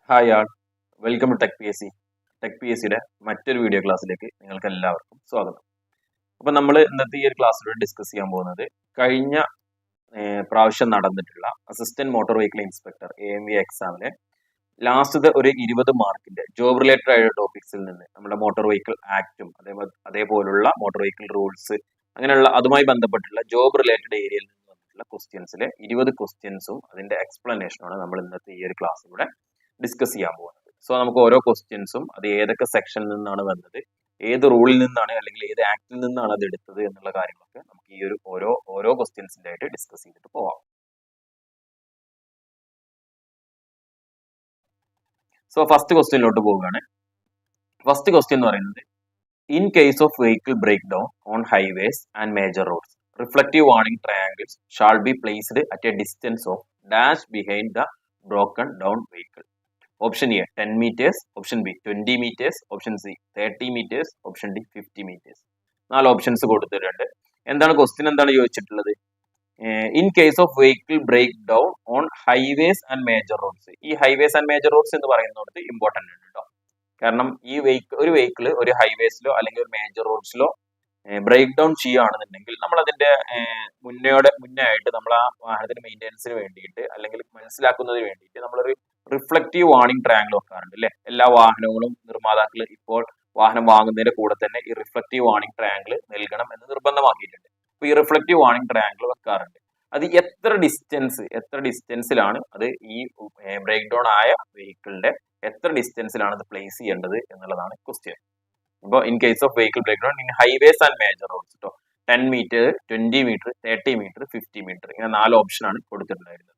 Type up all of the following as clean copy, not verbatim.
Hi all, welcome to Tech P S C. Tech P S സിയുടെ മറ്റൊരു video ക്ലാസ്സിലേക്ക് നിങ്ങൾക്ക് എല്ലാവർക്കും സ്വാഗതം. അപ്പൊ നമ്മൾ ഇന്നത്തെ ഈ ഒരു ക്ലാസ്സിലൂടെ ഡിസ്കസ് ചെയ്യാൻ പോകുന്നത് കഴിഞ്ഞ പ്രാവശ്യം നടന്നിട്ടുള്ള assistant motor vehicle inspector AMV എക്സാമിലെ ലാസ്റ്റത്തെ ഒരു 20 മാർക്കിന്റെ ജോബ് റിലേറ്റഡ് ആയ ടോപ്പിക്സിൽ നിന്ന് നമ്മുടെ മോട്ടോർ വെഹിക്കിൾ ആക്ടും അതേപോലുള്ള മോട്ടോർ വെഹിക്കിൾ റൂൾസ് അങ്ങനെയുള്ള അതുമായി ബന്ധപ്പെട്ടുള്ള ജോബ് റിലേറ്റഡ് ഏരിയയിൽ നിന്ന് വന്നിട്ടുള്ള ക്വസ്റ്റ്യൻസിലെ 20 ക്വസ്റ്റ്യൻസും അതിന്റെ എക്സ്പ്ലനേഷനാണ് നമ്മൾ ഇന്നത്തെ ഈ ഒരു ക്ലാസ്സിലൂടെ ഡിസ്കസ് ചെയ്യാൻ പോകുന്നത്. സോ നമുക്ക് ഓരോ ക്വസ്റ്റ്യൻസും അത് ഏതൊക്കെ സെക്ഷനിൽ നിന്നാണ് വന്നത്, ഏത് റൂളിൽ നിന്നാണ് അല്ലെങ്കിൽ ഏത് ആക്ടിൽ നിന്നാണ് അത് എടുത്തത് എന്നുള്ള കാര്യങ്ങളൊക്കെ നമുക്ക് ഈ ഒരു ഓരോ ക്വസ്റ്റ്യൻസിന്റെ ആയിട്ട് ഡിസ്കസ് ചെയ്തിട്ട് പോവാം. സോ ഫസ്റ്റ് ക്വസ്റ്റ്യനിലോട്ട് പോവുകയാണ്. ഫസ്റ്റ് ക്വസ്റ്റ്യൻ എന്ന് പറയുന്നത്, in case of vehicle break down on highways and major roads reflective warning triangles shall be placed at a distance of dash behind the broken down vehicle. Option A 10 meters, option B 20 meters, option C 30 meters, option D 50 meters. 4 options കൊടുത്തിട്ടുണ്ട്. എന്താണ് question, എന്താണ് ചോദിച്ചിട്ടുള്ളത്? In case of vehicle break down on highways and major roads. ഈ highways and major roads എന്ന് പറയുന്നത് important ആണ് കേട്ടോ. കാരണം ഈ ഒരു വെഹിക്കിൾ ഒരു ഹൈവേസിലോ അല്ലെങ്കിൽ ഒരു മേജർ റോഡ്സിലോ ബ്രേക്ക് ഡൗൺ ചെയ്യുകയാണെന്നുണ്ടെങ്കിൽ നമ്മൾ അതിന്റെ മുന്നേ ആയിട്ട് നമ്മൾ ആ വാഹനത്തിന്റെ മെയിൻ്റെനൻസിന് വേണ്ടിയിട്ട് അല്ലെങ്കിൽ മനസ്സിലാക്കുന്നതിന് വേണ്ടിയിട്ട് നമ്മളൊരു റിഫ്ലക്റ്റീവ് വാർണിംഗ് ട്രയാങ്കിൾ വെക്കാറുണ്ട് അല്ലെ. എല്ലാ വാഹനങ്ങളും നിർമ്മാതാക്കൾ ഇപ്പോൾ വാഹനം വാങ്ങുന്നതിന്റെ കൂടെ തന്നെ ഈ റിഫ്ലക്റ്റീവ് വാർണിംഗ് ട്രയാങ്കിൾ നൽകണം എന്ന് നിർബന്ധമാക്കിയിട്ടുണ്ട്. അപ്പൊ ഈ റിഫ്ലക്റ്റീവ് വാർണിംഗ് ട്രയാങ്കിൾ വെക്കാറുണ്ട്. അത് എത്ര ഡിസ്റ്റൻസിലാണ് അത് ഈ ബ്രേക്ക് ഡൗൺ ആയ വെഹിക്കിളിന്റെ എത്ര ഡിസ്റ്റൻസിലാണ് അത് പ്ലേസ് ചെയ്യേണ്ടത് എന്നുള്ളതാണ് ക്വസ്റ്റ്യൻ. അപ്പോൾ in case of vehicle break down in highways and major roads കേട്ടോ, 10 meter, 20 meter, 30 meter, 50 meter, ഇങ്ങനെ 4 ഓപ്ഷൻ ആണ് കൊടുത്തിട്ടുണ്ടായിരുന്നത്.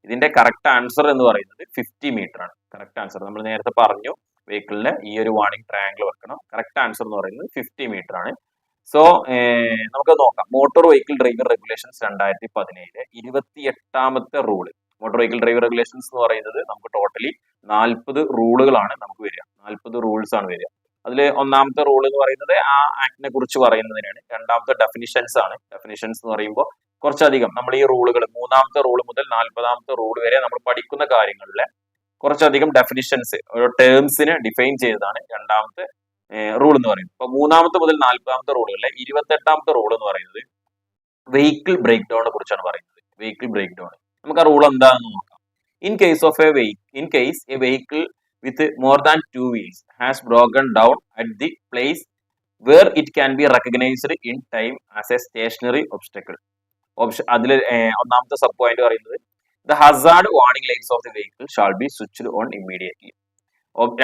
ഇതിന്റെ കറക്റ്റ് ആൻസർ എന്ന് പറയുന്നത് 50 meter ആണ്. കറക്റ്റ് ആൻസർ നമ്മൾ നേരത്തെ പറഞ്ഞു, വെഹിക്കിളിന് ഈ ഒരു വാർണിംഗ് ട്രയാങ്കിൾ വെക്കണം. കറക്റ്റ് ആൻസർ എന്ന് പറയുന്നത് 50 meter ആണ്. സോ നമുക്ക് നോക്കാം. മോട്ടോർ വെഹിക്കിൾ ഡ്രൈവർ റെഗുലേഷൻസ് 2017 28ാമത്തെ rule. Motor vehicle driver regulations എന്ന് പറയുന്നത് നമുക്ക് ടോട്ടലി 40 റൂളുകളാണ് നമുക്ക് വരിക. 40 റൂൾസ് ആണ് വരിക. അതിൽ ഒന്നാമത്തെ റൂൾ എന്ന് പറയുന്നത് ആ ആക്ടിനെ കുറിച്ച് പറയുന്നതിനാണ്. രണ്ടാമത്തെ ഡെഫിനിഷൻസ് ആണ്. ഡെഫിനിഷൻസ് എന്ന് പറയുമ്പോൾ കുറച്ചധികം നമ്മൾ ഈ റൂളുകൾ 3ാമത്തെ റൂൾ മുതൽ 40ാമത്തെ റൂൾ വരെ നമ്മൾ പഠിക്കുന്ന കാര്യങ്ങളിലെ കുറച്ചധികം ഡെഫിനിഷൻസ് ഓരോ ടേംസിനെ ഡിഫൈൻ ചെയ്തതാണ് രണ്ടാമത്തെ റൂൾ എന്ന് പറയുന്നത്. അപ്പൊ 3ാമത്തെ മുതൽ 40ാമത്തെ റൂളുകളിലെ 28ാമത്തെ റൂൾ എന്ന് പറയുന്നത് വെഹിക്കിൾ ബ്രേക്ക് ഡൗണിനെ കുറിച്ചാണ് പറയുന്നത്. വെഹിക്കിൾ ബ്രേക്ക് ഡൗൺ നമുക്ക് ആ റൂൾ എന്താണെന്ന് നോക്കാം. In case A vehicle with more than 2 wheels has broken down at the place where it can be recognized in time as a stationary obstacle. Option അതിൽ ഒന്നാമത്തെ sub point പറയുന്നത് the hazard warning lights of the vehicle shall be switched on immediately.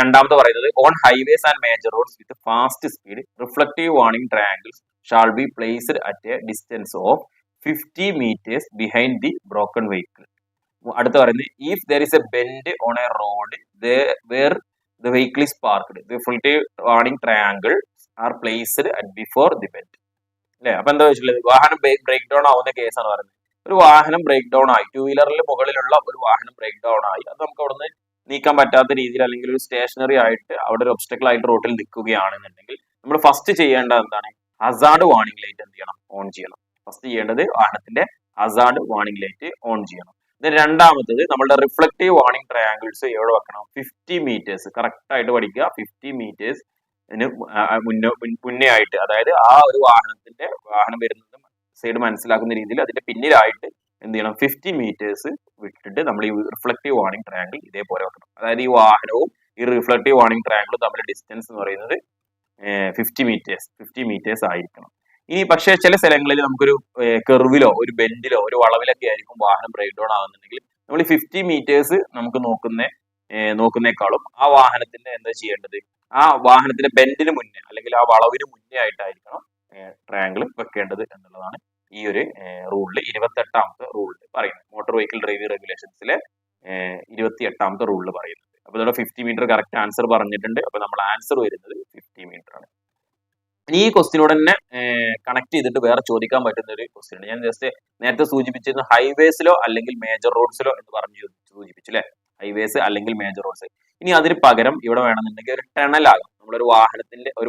രണ്ടാമത്തെ പറയുന്നത് on highways and major roads with fast speed reflective warning triangles shall be placed at a distance of 50 meters behind the broken vehicle. അടുത്ത പറയുന്നത് if there is a bend on a road where the vehicle is parked reflective warning triangle are placed at before the bend. അല്ലെ, അപ്പൊ എന്താ വെച്ചിട്ടുള്ളത്, വാഹനം break down ആവുന്ന കേസാണ് പറയുന്നത്. ഒരു വാഹനം ബ്രേക്ക് ഡൗൺ ആയി, 2 വീലറിൽ മുകളിലുള്ള ഒരു വാഹനം ബ്രേക്ക് ഡൗൺ ആയി, അത് നമുക്ക് അവിടെ നിന്ന് നീക്കാൻ പറ്റാത്ത രീതിയിൽ അല്ലെങ്കിൽ ഒരു സ്റ്റേഷനറി ആയിട്ട് അവിടെ ഒരു ഒബ്സ്റ്റക്കിൾ ആയിട്ട് റോഡിൽ നിൽക്കുകയാണെന്നുണ്ടെങ്കിൽ നമ്മൾ ഫസ്റ്റ് ചെയ്യേണ്ടത് എന്താണ്? ഹസാർഡ് വാർണിംഗ് ലൈറ്റ് എന്ത് ചെയ്യണം? ഓൺ ചെയ്യണം. ഫസ്റ്റ് ചെയ്യേണ്ടത് വാഹനത്തിന്റെ ഹസാർഡ് വാർണിംഗ് ലൈറ്റ് ഓൺ ചെയ്യണം. രണ്ടാമത്തത് നമ്മളുടെ റിഫ്ലക്റ്റീവ് വാർണിംഗ് ട്രയാങ്കിൾസ് എവിടെ വെക്കണം? 50 meters. കറക്റ്റ് ആയിട്ട് പഠിക്കുക. 50 meters മുന്നേ ആയിട്ട്, അതായത് ആ ഒരു വാഹനം വരുന്നത് സൈഡ് മനസ്സിലാക്കുന്ന രീതിയിൽ അതിന്റെ പിന്നിലായിട്ട് എന്ത് ചെയ്യണം? 50 meters വിട്ടിട്ട് നമ്മൾ ഈ റിഫ്ലക്റ്റീവ് വാർണിംഗ് ട്രയാങ്കിൾ ഇതേപോലെ വെക്കണം. അതായത് ഈ വാഹനവും ഈ റിഫ്ലക്റ്റീവ് വാർണിംഗ് ട്രയാങ്കിളും തമ്മിലുള്ള ഡിസ്റ്റൻസ് എന്ന് പറയുന്നത് 50 meters ആയിരിക്കണം. ഇനി പക്ഷേ ചില സ്ഥലങ്ങളിൽ നമുക്കൊരു കെർവിലോ ഒരു ബെൻഡിലോ ഒരു വളവിലൊക്കെ ആയിരിക്കും വാഹനം ബ്രേക്ക് ഡൗൺ ആകുന്നുണ്ടെങ്കിൽ നമ്മൾ 50 meters നമുക്ക് നോക്കുന്നേക്കാളും ആ വാഹനത്തിന്റെ എന്താ ചെയ്യേണ്ടത്? ആ വാഹനത്തിന്റെ ബെൻഡിന് മുന്നേ അല്ലെങ്കിൽ ആ വളവിന് മുന്നേ ആയിട്ടായിരിക്കണം ട്രയാങ്കിൾ വെക്കേണ്ടത് എന്നുള്ളതാണ് ഈ ഒരു റൂളിൽ 28ാമത്തെ റൂളിൽ പറയുന്നത്. മോട്ടോർ വെഹിക്കിൾ ഡ്രൈവിംഗ് റെഗുലേഷൻസിലെ 28ാമത്തെ റൂളിൽ പറയുന്നത്. അപ്പൊ ഇവിടെ 50 meter കറക്റ്റ് ആൻസർ പറഞ്ഞിട്ടുണ്ട്. അപ്പൊ നമ്മൾ ആൻസർ വരുന്നത് 50 meter ആണ്. ഈ ക്വസ്റ്റിനോട് തന്നെ കണക്ട് ചെയ്തിട്ട് വേറെ ചോദിക്കാൻ പറ്റുന്ന ഒരു ക്വസ്റ്റ്യൻ ആണ്. ഞാൻ ജസ്റ്റ് നേരത്തെ സൂചിപ്പിച്ചിരുന്നു ഹൈവേസിലോ അല്ലെങ്കിൽ മേജർ റോഡ്സിലോ എന്ന് പറഞ്ഞു സൂചിപ്പിച്ചു അല്ലെ. ഹൈവേസ് അല്ലെങ്കിൽ മേജർ റോഡ്സ്. ഇനി അതിന് പകരം ഇവിടെ വേണമെന്നുണ്ടെങ്കിൽ ഒരു ടണൽ ആകാം. നമ്മളൊരു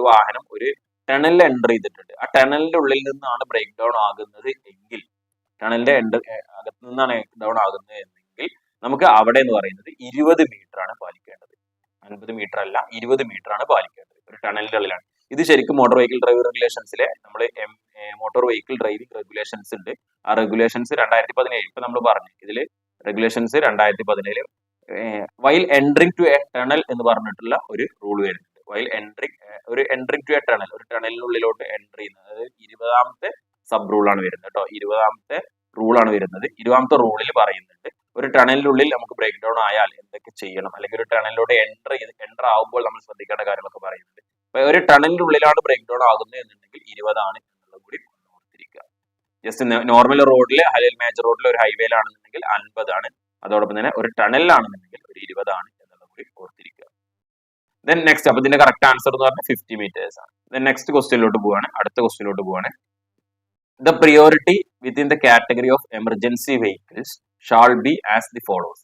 വാഹനം ഒരു ടണലിൽ എൻ്റർ ചെയ്തിട്ടുണ്ട്. ആ ടണലിന്റെ ഉള്ളിൽ നിന്നാണ് ബ്രേക്ക് ഡൗൺ ആകുന്നത് എങ്കിൽ, ടണലിന്റെ അകത്ത് നിന്നാണ് ഡൗൺ ആകുന്നത് എന്നെങ്കിൽ നമുക്ക് അവിടെ എന്ന് പറയുന്നത് 20 meter ആണ് പാലിക്കേണ്ടത്. 50 മീറ്റർ അല്ല 20 മീറ്റർ ആണ് പാലിക്കേണ്ടത് ഒരു ടണലിനുള്ളിലാണ്. ഇത് ശരിക്കും മോട്ടോർ വെഹിക്കിൾ ഡ്രൈവിംഗ് റെഗുലേഷൻസിലെ നമ്മൾ മോട്ടോർ വെഹിക്കിൾ ഡ്രൈവിംഗ് റെഗുലേഷൻസ് ഉണ്ട്. ആ റെഗുലേഷൻസ് 2017 ഇപ്പൊ നമ്മൾ പറഞ്ഞു ഇതിൽ regulations 2017 while entering to a tunnel എന്ന് പറഞ്ഞിട്ടുള്ള ഒരു റൂൾ വരുന്നുണ്ട്. While entering to a tunnel, ഒരു ടണലിനുള്ളിലോട്ട് എൻട്രി ചെയ്യുന്നത്, അതായത് 20ാമത്തെ സബ് റൂളാണ് വരുന്നത് കേട്ടോ. 20ാമത്തെ റൂളാണ് വരുന്നത്. 20ാമത്തെ റൂളിൽ പറയുന്നുണ്ട് ഒരു ടണലിനുള്ളിൽ നമുക്ക് ബ്രേക്ക് ഡൗൺ ആയാൽ എന്തൊക്കെ ചെയ്യണം, അല്ലെങ്കിൽ ഒരു ടണലിലൂടെ എൻ്റർ ആവുമ്പോൾ നമ്മൾ ശ്രദ്ധിക്കേണ്ട കാര്യങ്ങളൊക്കെ പറയുന്നുണ്ട്. അപ്പൊ ഒരു ടണലിന്റെ ഉള്ളിലാണ് ബ്രേക്ക് ഡൗൺ ആകുന്നത് എന്നുണ്ടെങ്കിൽ 20 ആണ് എന്നുള്ളത് കൂടി ഓർത്തിരിക്കുക. ജസ്റ്റ് നോർമൽ റോഡിൽ അല്ലെങ്കിൽ മേജർ റോഡിൽ ഒരു ഹൈവേയിലാണെന്നുണ്ടെങ്കിൽ 50 ആണ്. അതോടൊപ്പം തന്നെ ഒരു ടണലിലാണെന്നുണ്ടെങ്കിൽ ഒരു 20 ആണ് എന്നുള്ളത് കൂടി ഓർത്തിരിക്കുക. ദെൻ നെക്സ്റ്റ്, അപ്പൊ ഇതിന്റെ കറക്റ്റ് ആൻസർ എന്ന് പറഞ്ഞാൽ 50 മീറ്റേഴ്സ് ആണ്. ദെൻ നെക്സ്റ്റ് ക്വസ്റ്റ്യനിലോട്ട് പോവാണ്. അടുത്ത ക്വസ്റ്റ്യനിലോട്ട് പോവാണ്. The priority within the category of emergency vehicles shall be as the follows: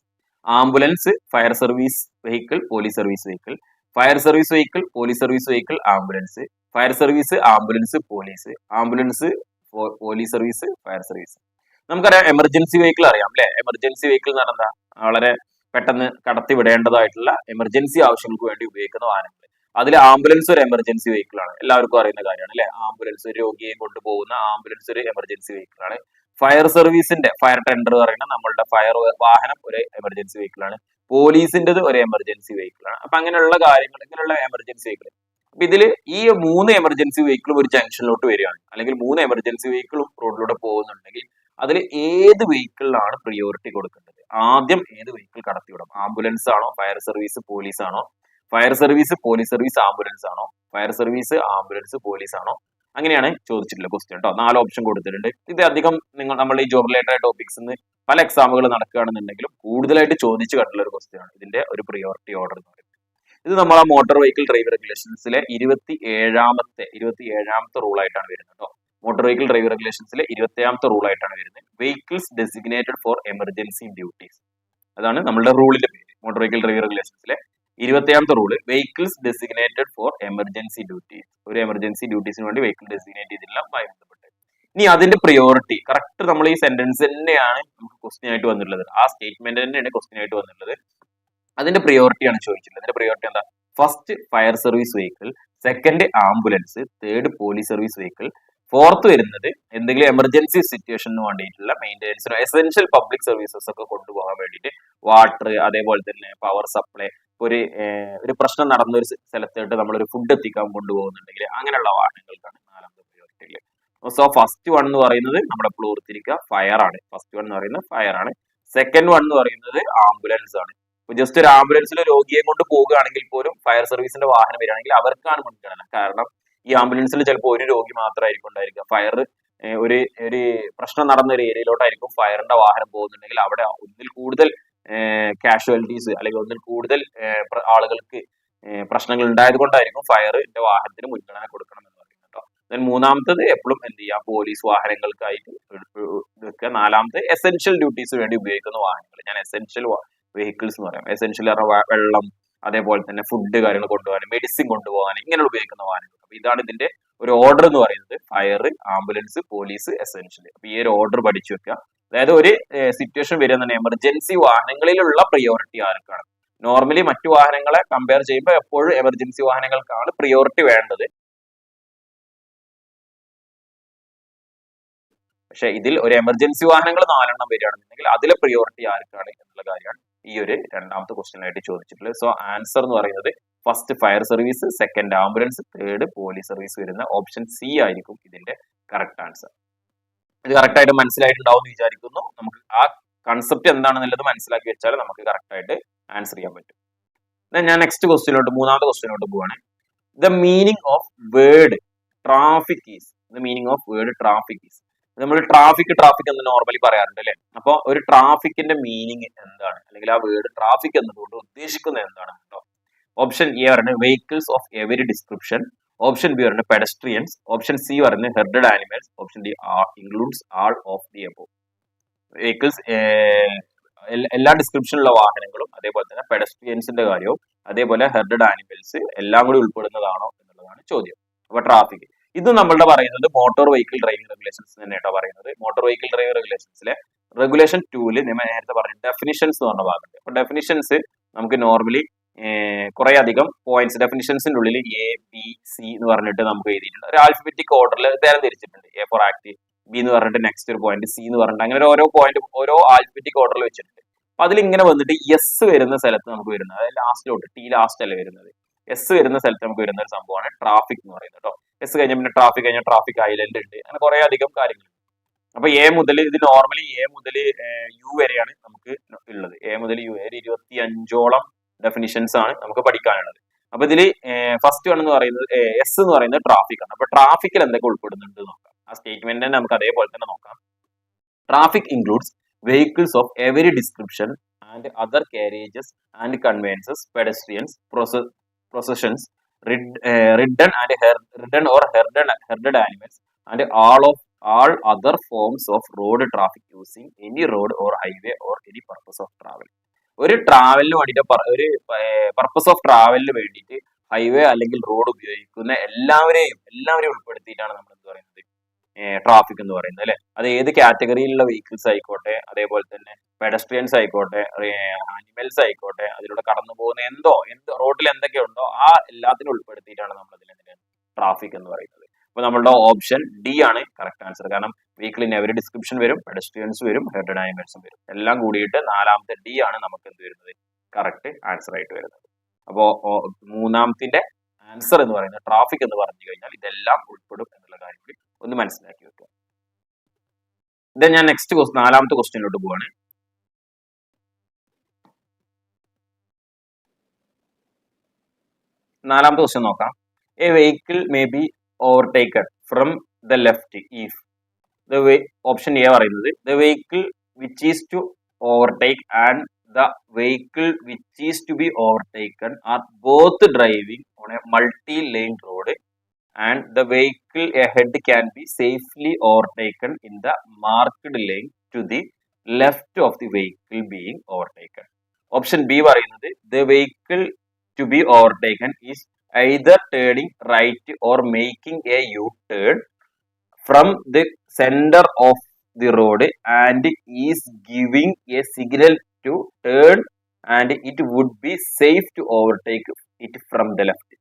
ambulance, fire service vehicle, police service vehicle, fire service vehicle, police service vehicle, ambulance, fire service, ambulance, police, ambulance, police service, fire service. നമുക്കറിയാം emergency vehicle അറിയാം അല്ലെ. Emergency vehicle എന്ന് പറഞ്ഞാൽ വളരെ പെട്ടെന്ന് കടത്തി വിടേണ്ടതായിട്ടുള്ള emergency ആവശ്യങ്ങൾക്ക് വേണ്ടി ഉപയോഗിക്കുന്ന വാഹനങ്ങൾ. അതിൽ ആംബുലൻസ് ഒരു എമർജൻസി വെഹിക്കിൾ ആണ്, എല്ലാവർക്കും അറിയുന്ന കാര്യമാണ് അല്ലെ. ആംബുലൻസ്, ഒരു രോഗിയെ കൊണ്ടുപോകുന്ന ആംബുലൻസ് ഒരു എമർജൻസി വെഹിക്കിൾ ആണ്. ഫയർ സർവീസിന്റെ ഫയർ ടെൻഡർ പറയുന്ന നമ്മളുടെ ഫയർ വാഹനം ഒരു എമർജൻസി വെഹിക്കിൾ ആണ്. പോലീസിന്റെ ഒരു എമർജൻസി വെഹിക്കിൾ ആണ്. അപ്പൊ അങ്ങനെയുള്ള കാര്യങ്ങൾ, ഇങ്ങനെയുള്ള എമർജൻസി വെഹിക്കിൾ. അപ്പൊ ഇതിൽ ഈ 3 എമർജൻസി വെഹിക്കിളും ഒരു ജംഗ്ഷനിലോട്ട് വരികയാണ്, അല്ലെങ്കിൽ 3 എമർജൻസി വെഹിക്കിളും റോഡിലൂടെ പോകുന്നുണ്ടെങ്കിൽ അതിൽ ഏത് വെഹിക്കിളിനാണ് പ്രിയോറിറ്റി കൊടുക്കേണ്ടത്? ആദ്യം ഏത് വെഹിക്കിൾ കടത്തിവിടും? ആംബുലൻസ് ആണോ, ഫയർ സർവീസ്, പോലീസ് ആണോ, fire service, police service, ambulance ആണോ, ഫയർ സർവീസ്, ആംബുലൻസ്, പോലീസ് ആണോ? അങ്ങനെയാണ് ചോദിച്ചിട്ടുള്ള ക്വസ്റ്റ്യൻ കേട്ടോ. 4 ഓപ്ഷൻ കൊടുത്തിട്ടുണ്ട്. ഇത് അധികം നമ്മൾ ഈ ജോബ് റിലേറ്റഡ് ടോപ്പിക്സ് പല എക്സാമുകൾ നടക്കുകയാണെന്നുണ്ടെങ്കിലും കൂടുതലായിട്ട് ചോദിച്ചു കണ്ടുള്ള ഒരു ക്വസ്റ്റ്യൻ ആണ് ഇതിന്റെ ഒരു പ്രിയോറിറ്റി ഓർഡർ എന്ന് പറയുന്നത്. ഇത് നമ്മൾ ആ മോട്ടോർ വെഹിക്കിൾ ഡ്രൈവിംഗ് റെഗുലേഷൻസിലെ 27ാമത്തെ റൂൾ ആയിട്ടാണ് വരുന്നത് കേട്ടോ. മോട്ടോർ വെഹിക്കിൾ ഡ്രൈവിംഗ് റെഗുലേഷൻസിലെ 27ാമത്തെ റൂൾ ആയിട്ടാണ് വരുന്നത്. Vehicles designated for emergency duties, അതാണ് നമ്മളുടെ റൂളിന്റെ പേര്. മോട്ടോർ വെഹിക്കിൾ ഡ്രൈവിംഗ് റെഗുലേഷൻസിലെ 27ാമത്തെ rule vehicles designated for emergency duties, ഒരു എമർജൻസി ഡ്യൂട്ടീസിന് വേണ്ടി വെഹിക്കിൾ ഡെസിഗ്നേറ്റ് ചെയ്തിട്ടുള്ള ബന്ധപ്പെട്ട്. ഇനി അതിന്റെ പ്രിയോറിറ്റി കറക്റ്റ് നമ്മൾ ഈ സെന്റൻസ് തന്നെയാണ് നമുക്ക് ക്വസ്റ്റ്യൻ ആയിട്ട് വന്നിട്ടുള്ളത്. ആ സ്റ്റേറ്റ്മെന്റ് തന്നെയാണ് ക്വസ്റ്റ്യൻ ആയിട്ട് വന്നിട്ടുള്ളത്. അതിന്റെ പ്രിയോറിറ്റിയാണ് ചോദിച്ചിട്ടുള്ളത്. അതിന്റെ പ്രിയോറിറ്റി എന്താ? First fire service vehicle, second ambulance, third police service vehicle, fourth വരുന്നത് എന്തെങ്കിലും എമർജൻസി സിറ്റുവേഷന് വേണ്ടിയിട്ടുള്ള മെയിൻ്റെനൻസിനോ എസെൻഷ്യൽ പബ്ലിക് സർവീസസ് ഒക്കെ കൊണ്ടുപോകാൻ വേണ്ടിയിട്ട് വാട്ടർ, അതേപോലെ തന്നെ പവർ സപ്ലൈ. ഒരു പ്രശ്നം നടന്ന ഒരു സ്ഥലത്തോട്ട് നമ്മളൊരു ഫുഡ് എത്തിക്കാൻ കൊണ്ടുപോകുന്നുണ്ടെങ്കിൽ അങ്ങനെയുള്ള വാഹനങ്ങൾക്കാണ് 4ാമത്തെ പ്രിയോറിറ്റി. സോ ഫസ്റ്റ് വൺ എന്ന് പറയുന്നത് നമ്മുടെ എപ്പോഴും ഓർത്തിരിക്കുക ഫയർ ആണ്. ഫസ്റ്റ് വൺ എന്ന് പറയുന്നത് ഫയർ ആണ്. സെക്കൻഡ് വൺ എന്ന് പറയുന്നത് ആംബുലൻസ് ആണ്. ഇപ്പൊ ജസ്റ്റ് ഒരു ആംബുലൻസിൽ രോഗിയെ കൊണ്ട് പോകുകയാണെങ്കിൽ പോലും ഫയർ സർവീസിന്റെ വാഹനം വരികയാണെങ്കിൽ അവർക്കാണ് മുൻഗണന. കാരണം ഈ ആംബുലൻസിൽ ചിലപ്പോൾ ഒരു രോഗി മാത്രമായിരിക്കും ഉണ്ടായിരിക്കുക. ഫയർ ഒരു പ്രശ്നം നടന്ന ഒരു ഏരിയയിലോട്ടായിരിക്കും ഫയറിന്റെ വാഹനം പോകുന്നുണ്ടെങ്കിൽ അവിടെ ഒന്നിൽ കൂടുതൽ കാഷ്വാലിറ്റീസ് അല്ലെങ്കിൽ ഒന്നിൽ കൂടുതൽ ആളുകൾക്ക് പ്രശ്നങ്ങൾ ഉണ്ടായത് കൊണ്ടായിരിക്കും ഫയറിന്റെ വാഹനത്തിന് മുൻഗണന കൊടുക്കണം എന്ന് പറയുന്നത് കേട്ടോ. ദെൻ 3ാമത്തത് എപ്പോഴും എന്ത് ചെയ്യാം, പോലീസ് വാഹനങ്ങൾക്കായിട്ട് എടുക്കുക. 4ാമത് എസെൻഷ്യൽ ഡ്യൂട്ടീസ് വേണ്ടി ഉപയോഗിക്കുന്ന വാഹനങ്ങൾ, ഞാൻ എസെൻഷ്യൽ വെഹിക്കിൾസ് എന്ന് പറയാം. എസെൻഷ്യൽ വെള്ളം, അതേപോലെ തന്നെ ഫുഡ് കാര്യങ്ങൾ കൊണ്ടുപോകാൻ, മെഡിസിൻ കൊണ്ടുപോകാൻ, ഇങ്ങനെ ഉപയോഗിക്കുന്ന വാഹനങ്ങൾ. അപ്പൊ ഇതാണ് ഇതിന്റെ ഒരു ഓർഡർ എന്ന് പറയുന്നത്. Fire, ambulance, police, essential. അപ്പൊ ഈ ഒരു ഓർഡർ പഠിച്ചു വെക്കുക. അതായത് ഒരു സിറ്റുവേഷൻ വരുന്ന എമർജൻസി വാഹനങ്ങളിലുള്ള പ്രിയോറിറ്റി ആർക്കാണ്? നോർമലി മറ്റു വാഹനങ്ങളെ കമ്പയർ ചെയ്യുമ്പോൾ എപ്പോഴും എമർജൻസി വാഹനങ്ങൾക്കാണ് പ്രിയോറിറ്റി വേണ്ടത്. പക്ഷെ ഇതിൽ ഒരു എമർജൻസി വാഹനങ്ങൾ 4 വരികയാണെന്നുണ്ടെങ്കിൽ അതിലെ പ്രിയോറിറ്റി ആർക്കാണ് എന്നുള്ള കാര്യമാണ് ഈ ഒരു 2ാമത്തെ ക്വസ്റ്റ്യൻ ആയിട്ട് ചോദിച്ചിട്ടുള്ളത്. സോ ആൻസർ എന്ന് പറയുന്നത് first fire service, second ambulance, third police service വരുന്ന ഓപ്ഷൻ സി ആയിരിക്കും ഇതിന്റെ കറക്റ്റ് ആൻസർ. ഇത് കറക്റ്റ് ആയിട്ട് മനസ്സിലായിട്ടുണ്ടാവും എന്ന് വിചാരിക്കുന്നു. നമുക്ക് ആ കൺസെപ്റ്റ് എന്താണെന്നുള്ളത് മനസ്സിലാക്കി വെച്ചാൽ നമുക്ക് കറക്റ്റ് ആയിട്ട് ആൻസർ ചെയ്യാൻ പറ്റും. ഞാൻ നെക്സ്റ്റ് ക്വസ്റ്റ്യനിലോട്ട് 3ാമത്തെ ക്വസ്റ്റ്യനിലോട്ട് പോവാണ്. The meaning of word traffic is. The meaning of word traffic is. നമ്മൾ ട്രാഫിക് എന്ന് നോർമലി പറയാറുണ്ട് അല്ലെ. അപ്പൊ ഒരു ട്രാഫിക്കിന്റെ മീനിങ് എന്താണ്, അല്ലെങ്കിൽ ആ വേർഡ് ട്രാഫിക് എന്നതുകൊണ്ട് ഉദ്ദേശിക്കുന്നത് എന്താണ് കേട്ടോ. ഓപ്ഷൻ എ പറയുന്നത് vehicles of every description, option B പറയുന്നത് പെഡസ്ട്രിയൻസ്, ഓപ്ഷൻ സി പറയുന്നത് herded animals, option D includes all of the above. Vehicles എല്ലാ ഡിസ്ക്രിപ്ഷനിലുള്ള വാഹനങ്ങളും, അതേപോലെ തന്നെ പെഡസ്ട്രിയൻസിന്റെ കാര്യവും, അതേപോലെ ഹെർഡഡ് ആനിമൽസ് എല്ലാം കൂടി ഉൾപ്പെടുന്നതാണോ എന്നുള്ളതാണ് ചോദ്യം. അപ്പൊ ട്രാഫിക് ഇത് നമ്മളുടെ പറയുന്നത് മോട്ടോർ വെഹിക്കിൾ ഡ്രൈവിംഗ് റെഗുലേഷൻസ് തന്നെയാട്ടോ പറയുന്നത്. മോട്ടോർ വെഹിക്കിൾ ഡ്രൈവിംഗ് റെഗുലേഷൻസിലെ റെഗുലേഷൻ 2 നമ്മൾ നേരത്തെ പറഞ്ഞു ഡെഫിനിഷൻസ് എന്ന് പറഞ്ഞ ഭാഗമുണ്ട്. അപ്പൊ ഡെഫിനിഷൻസ് നമുക്ക് നോർമലി കുറെ അധികം പോയിന്റ്സ് ഡെഫിനിഷൻസിന്റെ ഉള്ളിൽ എ ബി സി എന്ന് പറഞ്ഞിട്ട് നമുക്ക് എഴുതിയിട്ടുണ്ട്. ഒരു ആൽഫബറ്റിക് ഓർഡറിൽ തരം തിരിച്ചിട്ടുണ്ട്. എ ഫോർ ആക്ട്, ബി എന്ന് പറഞ്ഞിട്ട് നെക്സ്റ്റ് ഒരു പോയിന്റ്, സി എന്ന് പറഞ്ഞിട്ട് അങ്ങനെ ഓരോ പോയിന്റ് ഓരോ ആൽഫബറ്റിക് ഓർഡറിൽ വെച്ചിട്ടുണ്ട്. അപ്പൊ അതിൽ ഇങ്ങനെ വന്നിട്ട് എസ് വരുന്ന സ്ഥലത്ത് നമുക്ക് വരുന്നത്, അതായത് ലാസ്റ്റിലോട്ട് ടി ലാസ്റ്റ് അല്ല വരുന്നത്, എസ് വരുന്ന സ്ഥലത്ത് നമുക്ക് വരുന്ന ഒരു സംഭവമാണ് ട്രാഫിക് എന്ന് പറയുന്നത് കേട്ടോ. എസ് കഴിഞ്ഞ പിന്നെ ട്രാഫിക് കഴിഞ്ഞാൽ ട്രാഫിക് ഐലൻഡ് ഉണ്ട്, അങ്ങനെ കുറെ അധികം കാര്യങ്ങൾ. അപ്പൊ എ മുതൽ ഇത് നോർമലി എ മുതൽ യു വരെയാണ് നമുക്ക് ഉള്ളത്. എ മുതൽ യു വരെ 25ഓളം ഡെഫിനിഷൻസ് ആണ് നമുക്ക് പഠിക്കാനുള്ളത്. അപ്പൊ ഇതിൽ ഫസ്റ്റ് വൺ എന്ന് പറയുന്നത് എസ് എന്ന് പറയുന്നത് ട്രാഫിക് ആണ്. അപ്പൊ ട്രാഫിക്കിൽ എന്തൊക്കെ ഉൾപ്പെടുന്നുണ്ട് നോക്കാം. ആ സ്റ്റേറ്റ്മെന്റ് തന്നെ നമുക്ക് അതേപോലെ തന്നെ നോക്കാം. Traffic includes vehicles of every description and other carriages and conveyances, pedestrians, processions, ridden and ridden or herded animals, and all other forms of road traffic using any road or highway or any purpose of travel. ഒരു ട്രാവലിന് വേണ്ടിയിട്ട് ഒരു purpose of ട്രാവലിന് വേണ്ടിയിട്ട് highway അല്ലെങ്കിൽ road ഉപയോഗിക്കുന്ന എല്ലാവരെയും ഉൾപ്പെടുത്തിയിട്ടാണ് നമ്മൾ എന്ത് പറയുന്നത് ട്രാഫിക് എന്ന് പറയുന്നത് അല്ലെ. അത് ഏത് കാറ്റഗറിയിലുള്ള വെഹിക്കിൾസ് ആയിക്കോട്ടെ, അതേപോലെ തന്നെ പെഡസ്ട്രിയൻസ് ആയിക്കോട്ടെ, ആനിമൽസ് ആയിക്കോട്ടെ, അതിലൂടെ കടന്നു പോകുന്ന എന്തോ റോഡിൽ എന്തൊക്കെ ഉണ്ടോ ആ എല്ലാത്തിനും ഉൾപ്പെടുത്തിയിട്ടാണ് നമ്മൾ അതിൽ ട്രാഫിക് എന്ന് പറയുന്നത്. അപ്പൊ നമ്മളുടെ ഓപ്ഷൻ ഡി ആണ് കറക്റ്റ് ആൻസർ. കാരണം വെഹിക്കിളിന് എവരി ഡിസ്ക്രിപ്ഷൻ വരും, പെഡസ്ട്രിയൻസ് വരും, ഹെർഡഡ് ആനിമൽസും വരും, എല്ലാം കൂടിയിട്ട് നാലാമത്തെ ഡി ആണ് നമുക്ക് എന്ത് വരുന്നത് കറക്റ്റ് ആൻസർ ആയിട്ട് വരുന്നത്. അപ്പോ മൂന്നാമത്തിന്റെ ആൻസർ എന്ന് പറയുന്നത് ട്രാഫിക് എന്ന് പറഞ്ഞു കഴിഞ്ഞാൽ ഇതെല്ലാം ഉൾപ്പെടും എന്നുള്ള കാര്യം കൂടി ഒന്ന് മനസ്സിലാക്കി വെക്കുക. ഇത് ഞാൻ നെക്സ്റ്റ് നാലാമത്തെ ക്വസ്റ്റ്യനിലോട്ട് പോവാണ്. നാലാമത്തെ ക്വസ്റ്റ്യൻ നോക്കാം. A vehicle may be overtaken from the left if the option A പറയുന്നത് the vehicle which is to overtake and the vehicle which is to be overtaken are both driving on a multi-lane road, and the vehicle ahead can be safely overtaken in the marked lane to the left of the vehicle being overtaken. Option B പറയുന്നത് the vehicle to be overtaken is either turning right or making a U-turn from the center of the road and is giving a signal to turn, and it would be safe to overtake it from the left.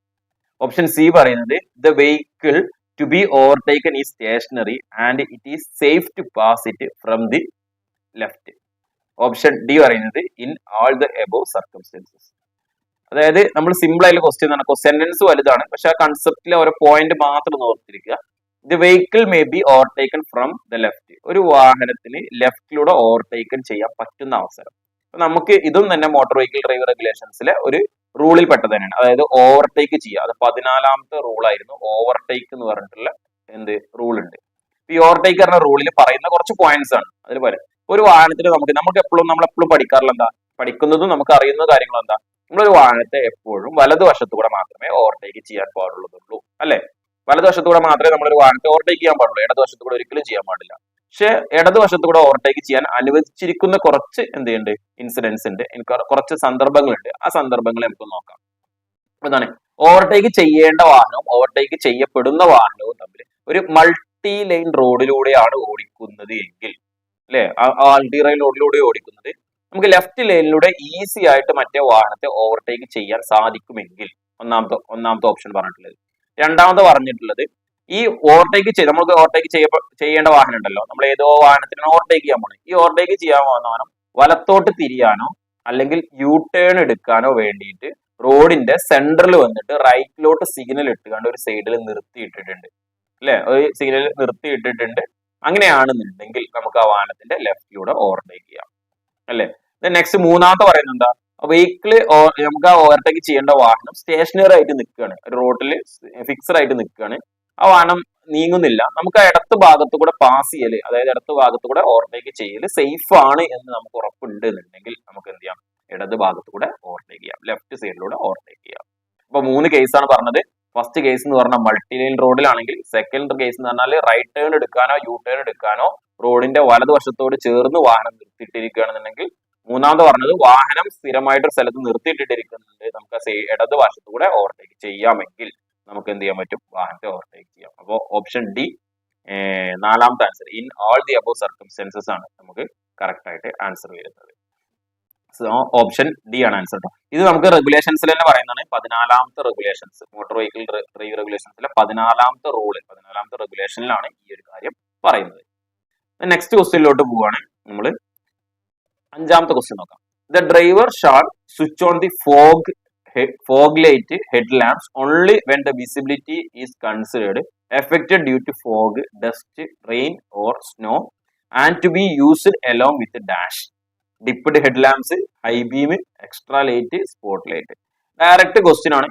Option C പറയുന്നത് the vehicle to be overtaken is stationary and it is safe to pass it from the left. Option D പറയുന്നത് in all the above circumstances. അതായത് നമ്മൾ simple ആയിട്ടുള്ള question ആണ്, sentence വലുതാണ്, പക്ഷെ ആ കൺസെപ്റ്റിലെ ഓരോ പോയിന്റ് മാത്രം ഓർത്തിരിക്കുക. The vehicle may be overtaken from the left, ഒരു വാഹനത്തിന് ലെഫ്റ്റിലൂടെ ഓവർടേക്കൺ ചെയ്യാൻ പറ്റുന്ന അവസരം. നമുക്ക് ഇതും തന്നെ മോട്ടോർ വെഹിക്കിൾ ഡ്രൈവർ റെഗുലേഷൻസിലെ ഒരു റൂളിൽ പെട്ടത് തന്നെയാണ്. അതായത് ഓവർടേക്ക് ചെയ്യുക, അത് 14ാമത്തെ റൂളായിരുന്നു ഓവർടേക്ക് എന്ന് പറഞ്ഞിട്ടുള്ള റൂൾ ഉണ്ട്. ഈ ഓവർടേക്ക് പറഞ്ഞ റൂളിൽ പറയുന്ന കുറച്ച് പോയിന്റ്സ് ആണ്. അതുപോലെ ഒരു വാഹനത്തിന് നമുക്ക് എപ്പോഴും പഠിക്കാറുള്ള എന്താ, പഠിക്കുന്നതും നമുക്ക് അറിയുന്ന കാര്യങ്ങൾ എന്താ, നമ്മളൊരു വാഹനത്തെ എപ്പോഴും വലതുവശത്തുകൂടെ മാത്രമേ ഓവർടേക്ക് ചെയ്യാൻ പാടുള്ളൂ അല്ലെ. വലതുവശത്തുകൂടെ മാത്രമേ നമ്മളൊരു വാഹനത്തെ ഓവർടേക്ക് ചെയ്യാൻ പാടുള്ളൂ, ഇടതുവശത്തുകൂടെ ഒരിക്കലും ചെയ്യാൻ പാടില്ല. പക്ഷെ ഇടതുവശത്തുകൂടെ ഓവർടേക്ക് ചെയ്യാൻ അനുവദിച്ചിരിക്കുന്ന കുറച്ച് ഇൻസിഡൻസ് ഉണ്ട്, കുറച്ച് സന്ദർഭങ്ങളുണ്ട്. ആ സന്ദർഭങ്ങൾ നമുക്ക് നോക്കാം. അതാണ് ഓവർടേക്ക് ചെയ്യേണ്ട വാഹനവും ഓവർടേക്ക് ചെയ്യപ്പെടുന്ന വാഹനവും തമ്മിൽ ഒരു മൾട്ടി ലൈൻ റോഡിലൂടെയാണ് ഓടിക്കുന്നത് എങ്കിൽ അല്ലെ, മൾട്ടി ലൈൻ റോഡിലൂടെ ഓടിക്കുന്നത് നമുക്ക് ലെഫ്റ്റ് ലൈനിലൂടെ ഈസി ആയിട്ട് മറ്റേ വാഹനത്തെ ഓവർടേക്ക് ചെയ്യാൻ സാധിക്കുമെങ്കിൽ ഒന്നാമത്തെ ഓപ്ഷൻ പറഞ്ഞിട്ടുള്ളത്. രണ്ടാമത് പറഞ്ഞിട്ടുള്ളത് ഈ ഓവർടേക്ക് നമുക്ക് ഓവർടേക്ക് ചെയ്യേണ്ട വാഹനം ഉണ്ടല്ലോ, നമ്മൾ ഏതോ വാഹനത്തിനാണ് ഓവർടേക്ക് ചെയ്യാൻ പോകുന്നത്. ഈ ഓവർടേക്ക് ചെയ്യാൻ പോകുന്ന വാഹനം വലത്തോട്ട് തിരിയാനോ അല്ലെങ്കിൽ യു ടേൺ എടുക്കാനോ വേണ്ടിയിട്ട് റോഡിന്റെ സെന്ററിൽ വന്നിട്ട് റൈറ്റിലോട്ട് സിഗ്നൽ ഇട്ടുകൊണ്ട് ഒരു സൈഡിൽ നിർത്തിയിട്ടിട്ടുണ്ട് അല്ലെ, ഒരു സിഗ്നൽ നിർത്തിയിട്ടിട്ടുണ്ട്. അങ്ങനെയാണെന്നുണ്ടെങ്കിൽ നമുക്ക് ആ വാഹനത്തിന്റെ ലെഫ്റ്റിലൂടെ ഓവർടേക്ക് ചെയ്യാം അല്ലെ. നെക്സ്റ്റ് മൂന്നാമത്തെ പറയുന്നത് എന്താ, വെഹിക്കിള് നമുക്ക് ആ ഓവർടേക്ക് ചെയ്യേണ്ട വാഹനം സ്റ്റേഷനറി ആയിട്ട് നിൽക്കുകയാണ്, റോഡിൽ ഫിക്സഡ് ആയിട്ട് നിൽക്കുകയാണ്, ആ വാഹനം നീങ്ങുന്നില്ല. നമുക്ക് ആ ഇടത്ത് ഭാഗത്തു കൂടെ പാസ് ചെയ്യല്, അതായത് ഇടത്ത് ഭാഗത്തു കൂടെ ഓവർടേക്ക് ചെയ്യല് സേഫ് ആണ് എന്ന് നമുക്ക് ഉറപ്പുണ്ട് എന്നുണ്ടെങ്കിൽ നമുക്ക് എന്ത് ചെയ്യാം, ഇടത് ഭാഗത്തു കൂടെ ഓവർടേക്ക് ചെയ്യാം, ലെഫ്റ്റ് സൈഡിലൂടെ ഓവർടേക്ക് ചെയ്യാം. അപ്പൊ 3 കേസാണ് പറഞ്ഞത്. ഫസ്റ്റ് കേസ് എന്ന് പറഞ്ഞാൽ മൾട്ടി ലൈൻ റോഡിലാണെങ്കിൽ, സെക്കൻഡ് കേസ് എന്ന് പറഞ്ഞാൽ റൈറ്റ് ടേൺ എടുക്കാനോ യു ടേൺ എടുക്കാനോ റോഡിന്റെ വലതുവശത്തോട് ചേർന്ന് വാഹനം നിർത്തിയിട്ടിരിക്കുകയാണെന്നുണ്ടെങ്കിൽ, മൂന്നാമത് പറഞ്ഞത് വാഹനം സ്ഥിരമായിട്ടൊരു സ്ഥലത്ത് നിർത്തിയിട്ടിരിക്കുന്നുണ്ട്, നമുക്ക് ഇടത് വശത്തുകൂടെ ഓവർടേക്ക് ചെയ്യാമെങ്കിൽ നമുക്ക് എന്ത് ചെയ്യാൻ പറ്റും, വാഹനത്തെ ഓവർടേക്ക് ചെയ്യാം. അപ്പോൾ ഓപ്ഷൻ ഡി നാലാമത്തെ answer in all the above circumstances ആണ് നമുക്ക് കറക്റ്റ് ആയിട്ട് ആൻസർ വരുന്നത്. സോ ഓപ്ഷൻ ഡി ആണ് ആൻസർ കേട്ടോ. ഇത് നമുക്ക് റെഗുലേഷൻസിൽ തന്നെ പറയുന്നതാണ്, 14ാമത്തെ റെഗുലേഷൻസ്, മോട്ടോർ വെഹിക്കിൾ ഡ്രൈവ് റെഗുലേഷൻസിലെ 14ാമത്തെ റൂള്, 14ാമത്തെ റെഗുലേഷനിലാണ് ഈ ഒരു കാര്യം പറയുന്നത്. നെക്സ്റ്റ് ക്വസ്റ്റ്യനിലോട്ട് പോവാണ്. നമ്മൾ 5ാമത്തെ ക്വസ്റ്റ്യൻ നോക്കാം. The driver shall switch on the fog light headlamps only when the visibility is considered affected due to fog, dust, rain or snow and to be used along with the dash, dipped headlamps, high beam, extra light, spotlight. Direct question ആണ്.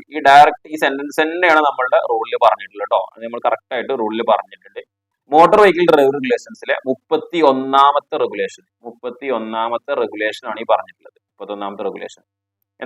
ഈ sentence തന്നെയാണ് നമ്മളുടെ റൂളിൽ പറഞ്ഞിട്ടുള്ളത് കേട്ടോ. അത് നമ്മൾ correct ആയിട്ട് റൂളിൽ പറഞ്ഞിട്ടുണ്ട്. മോട്ടോർ വെഹിക്കിൾ ഡ്രൈവ് റെഗുലേഷൻസിലെ 31ാമത്തെ റെഗുലേഷൻ ആണ് ഈ പറഞ്ഞിട്ടുള്ളത്. 31ാമത്തെ റെഗുലേഷൻ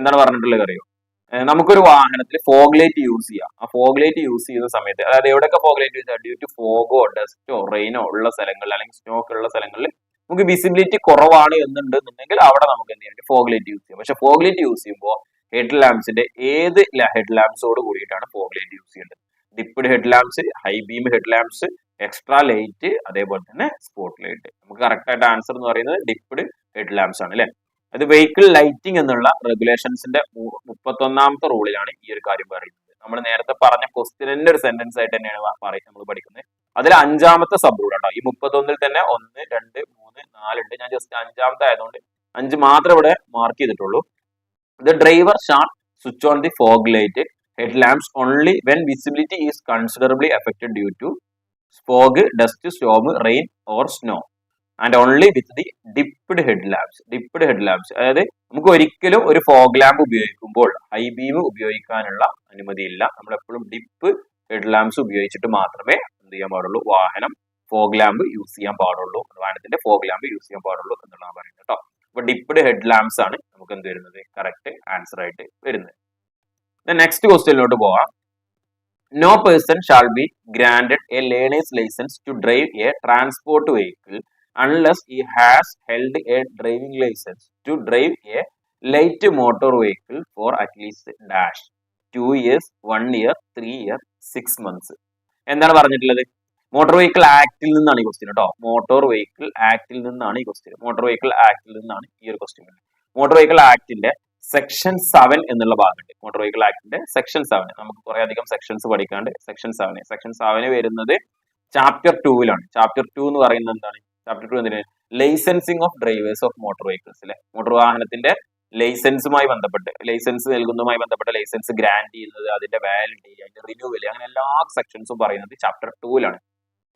എന്താണ് പറഞ്ഞിട്ടുള്ളത് അറിയോ? നമുക്കൊരു വാഹനത്തിൽ ഫോഗ് ലൈറ്റ് യൂസ് ചെയ്യാം. ആ ഫോഗ് ലൈറ്റ് യൂസ് ചെയ്യുന്ന സമയത്ത്, അതായത് എവിടെയൊക്കെ ഫോഗ് ലൈറ്റ് യൂസ് ചെയ്യാം, ഡ്യൂ ടു ഫോഗോ ഡസ്റ്റോ റെയിനോ ഉള്ള സ്ഥലങ്ങളിൽ അല്ലെങ്കിൽ സ്നോ ഒക്കെ ഉള്ള സ്ഥലങ്ങളിൽ നമുക്ക് വിസിബിലിറ്റി കുറവാണ് എന്നുണ്ടെന്നുണ്ടെങ്കിൽ അവിടെ നമുക്ക് എന്ത് ചെയ്യാം, ഫോഗ് ലൈറ്റ് യൂസ് ചെയ്യാം. പക്ഷെ ഫോഗ് ലൈറ്റ് യൂസ് ചെയ്യുമ്പോൾ ഹെഡ് ലാംപ്സിന്റെ ഏത് ഹെഡ് ലാംപ്സോട് കൂടിയിട്ടാണ് ഫോഗ് ലൈറ്റ് യൂസ് ചെയ്യേണ്ടത്? Dipped head lamps, high beam head lamps, extra light, അതേപോലെ തന്നെ സ്പോട്ട് ലൈറ്റ്. നമുക്ക് കറക്റ്റ് ആയിട്ട് ആൻസർ എന്ന് പറയുന്നത് ഡിപ്ഡ് ഹെഡ് ലാംപ്സ് ആണ് അല്ലെ. അത് വെഹിക്കിൾ ലൈറ്റിംഗ് എന്നുള്ള റെഗുലേഷൻസിന്റെ 31ാമത്തെ റൂളിലാണ് ഈ ഒരു കാര്യം പറയുന്നത്. നമ്മൾ നേരത്തെ പറഞ്ഞ ക്വസ്റ്റ്യനിന്റെ ഒരു സെന്റൻസ് ആയിട്ട് തന്നെയാണ് നമ്മൾ പഠിക്കുന്നത്. അതിൽ 5ാമത്തെ സബ് റൂൾ ആട്ടോ. ഈ 31ൽ തന്നെ 1, 2, 3, 4 ഉണ്ട്. ഞാൻ ജസ്റ്റ് 5ാമത്തെ ആയതുകൊണ്ട് 5 മാത്രമേ ഇവിടെ മാർക്ക് ചെയ്തിട്ടുള്ളൂ. The driver shall switch on the fog light headlamps only when visibility is considerably affected due to fog, dust, storm, rain or snow and only with the dipped headlamps. അതായത് നമുക്ക് ഒരിക്കലും ഒരു fog lamp ഉപയോഗിക്കുമ്പോൾ high beam ഉപയോഗിക്കാനുള്ള അനുമതിയില്ല. നമ്മൾ എപ്പോഴും dip head lamps ഉപയോഗിച്ചിട്ട് മാത്രമേ എന്ത് ചെയ്യാൻ പാടുള്ളൂ, വാഹനത്തിന്റെ ഫോഗ് ലാമ്പ് യൂസ് ചെയ്യാൻ പാടുള്ളൂ എന്നുള്ളതാണ് പറയുന്നത് കേട്ടോ. അപ്പൊ ഡിപ്ഡ് ഹെഡ് ലാംപ്സ് ആണ് നമുക്ക് എന്ത് വരുന്നത്, കറക്റ്റ് ആൻസർ ആയിട്ട് വരുന്നത്. നെക്സ്റ്റ് ക്വസ്റ്റ്യനിലോട്ട് പോവാം. No person shall be granted a learner's license to drive a transport vehicle unless he has held a driving license to drive a light motor vehicle for at least dash 2 years, 1 year, 3 years, 6 months. എന്താണ് പറഞ്ഞിട്ടുള്ളത്? Motor vehicle ആക്ടിൽ നിന്നാണ് ഈ question കേട്ടോ. Motor vehicle ആക്ടിൽ നിന്നാണ് ഈ ഒരു question. Motor vehicle ആക്ടിന്റെ section 7 എന്നുള്ള ഭാഗമുണ്ട്. മോട്ടോർ വെഹിക്കിൾ ആക്ടിന്റെ സെക്ഷൻ 7 നമുക്ക് കുറെ അധികം സെക്ഷൻസ് പഠിക്കാണ്ട്. സെക്ഷൻ 7 വരുന്നത് ചാപ്റ്റർ 2ലാണ്. ചാപ്റ്റർ 2 എന്ന് പറയുന്നത് എന്താണ്? ചാപ്റ്റർ 2 എന്തിനാണ്? Licensing of drivers of motor vehicles അല്ലെ. മോട്ടോർ വാഹനത്തിന്റെ ലൈസൻസുമായി ബന്ധപ്പെട്ട്, ലൈസൻസ് നൽകുന്നതുമായി ബന്ധപ്പെട്ട ലൈസൻസ് ഗ്രാന്റ് ചെയ്യുന്നത്, അതിന്റെ വാലിഡിറ്റി, അതിന്റെ റിന്യൂവൽ, അങ്ങനെ എല്ലാ സെക്ഷൻസും പറയുന്നത് ചാപ്റ്റർ 2ലാണ്.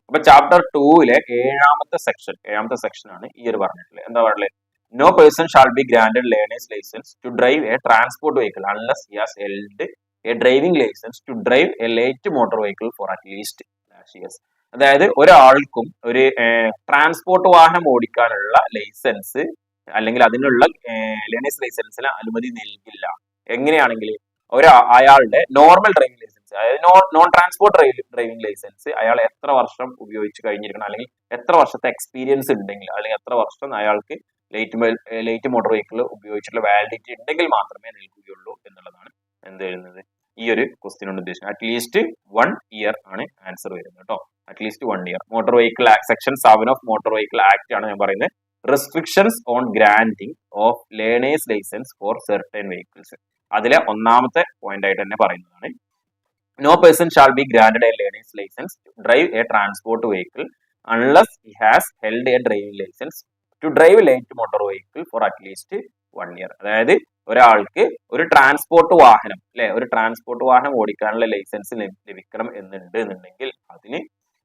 അപ്പൊ ചാപ്റ്റർ 2ലെ 7ാമത്തെ സെക്ഷൻ ആണ് ഈ ഒരു പറഞ്ഞിട്ടുള്ളത്. എന്താ പറയുന്നത്? No person shall be granted learner's license to drive a transport vehicle unless he has held a driving license to drive a light motor vehicle for at least years. അതായത് ഒരാൾക്കും ഒരു transport വാഹനം ഓടിക്കാനുള്ള ലൈസൻസ് അല്ലെങ്കിൽ അതിനുള്ള learners ലൈസൻസിന് അനുമതി നൽകില്ല. എങ്ങനെയാണെങ്കിൽ അയാളുടെ നോർമൽ ഡ്രൈവിംഗ് ലൈസൻസ്, അതായത് നോൺ ട്രാൻസ്പോർട്ട് ഡ്രൈവിംഗ് ലൈസൻസ് അയാൾ എത്ര വർഷം ഉപയോഗിച്ച് കഴിഞ്ഞിരിക്കണം, അല്ലെങ്കിൽ എത്ര വർഷത്തെ എക്സ്പീരിയൻസ് ഉണ്ടെങ്കിൽ, അല്ലെങ്കിൽ എത്ര വർഷം അയാൾക്ക് ലൈറ്റ് മോട്ടോർ വെഹിക്കിൾ ഉപയോഗിച്ചിട്ടുള്ള വാലിഡിറ്റി ഉണ്ടെങ്കിൽ മാത്രമേ നൽകുകയുള്ളൂ എന്നുള്ളതാണ് എന്ത് വരുന്നത്, ഈ ഒരു ക്വസ്റ്റ്യൻ കൊണ്ട് ഉദ്ദേശിക്കുന്നത്. അറ്റ്ലീസ്റ്റ് 1 ഇയർ ആണ് ആൻസർ വരുന്നത് കേട്ടോ. At least 1 year. Motor vehicle section 7 of motor vehicle act ആണ് ഞാൻ പറയുന്നത്. Restrictions on granting of learner's licence for certain vehicles. അതിലെ 1ാമത്തെ പോയിന്റ് ആയിട്ട് തന്നെ പറയുന്നതാണ്. No person shall be granted a learner's license to drive a transport vehicle unless he has held a driving license to drive light motor vehicle for at least 1 year. അതായത് ഒരാൾക്ക് ഒരു transport വാഹനം ഓടിക്കാനുള്ള licence ലഭിക്കണം എന്നുണ്ടെങ്കിൽ അതിന്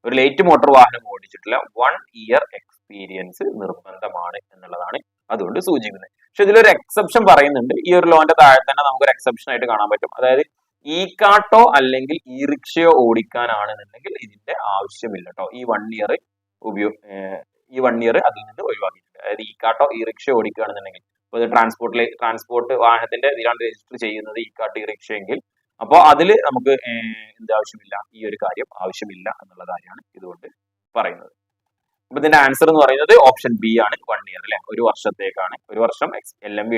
ഒരു light motor വാഹനം ഓടിച്ചിട്ടുള്ള 1 year experience നിർബന്ധമാണ് എന്നുള്ളതാണ് അതുകൊണ്ട് സൂചിപ്പിക്കുന്നത്. പക്ഷെ ഇതിലൊരു എക്സെപ്ഷൻ പറയുന്നുണ്ട്. ഈ ഒരു ലോന്റെ താഴെ തന്നെ നമുക്കൊരു എക്സെപ്ഷൻ ആയിട്ട് കാണാൻ പറ്റും. അതായത് ഈ കാട്ടോ അല്ലെങ്കിൽ ഈ റിക്ഷയോ ഓടിക്കാനാണെന്നുണ്ടെങ്കിൽ ഇതിന്റെ ആവശ്യമില്ല കേട്ടോ. ഈ 1 ഇയർ അതിൽ നിന്ന് ഒഴിവാക്കിയിട്ടുണ്ട്. അതായത് ഈ കാട്ടോ ഈ റിക്ഷ ഓടിക്കുകയാണെന്നുണ്ടെങ്കിൽ, ഇപ്പോൾ ട്രാൻസ്പോർട്ട് വാഹനത്തിന്റെ ഇതിലാണ് രജിസ്റ്റർ ചെയ്യുന്നത് ഈ കാട്ടോ ഈ റിക്ഷ എങ്കിൽ, അപ്പോൾ അതിൽ നമുക്ക് ആവശ്യമില്ല, ഈ ഒരു കാര്യം ആവശ്യമില്ല എന്നുള്ള കാര്യമാണ് ഇതുകൊണ്ട് പറയുന്നത്. അപ്പൊ ഇതിന്റെ ആൻസർ എന്ന് പറയുന്നത് ഓപ്ഷൻ ബി ആണ്, 1 ഇയർ അല്ലെ. 1 വർഷത്തേക്കാണ്. 1 വർഷം LMV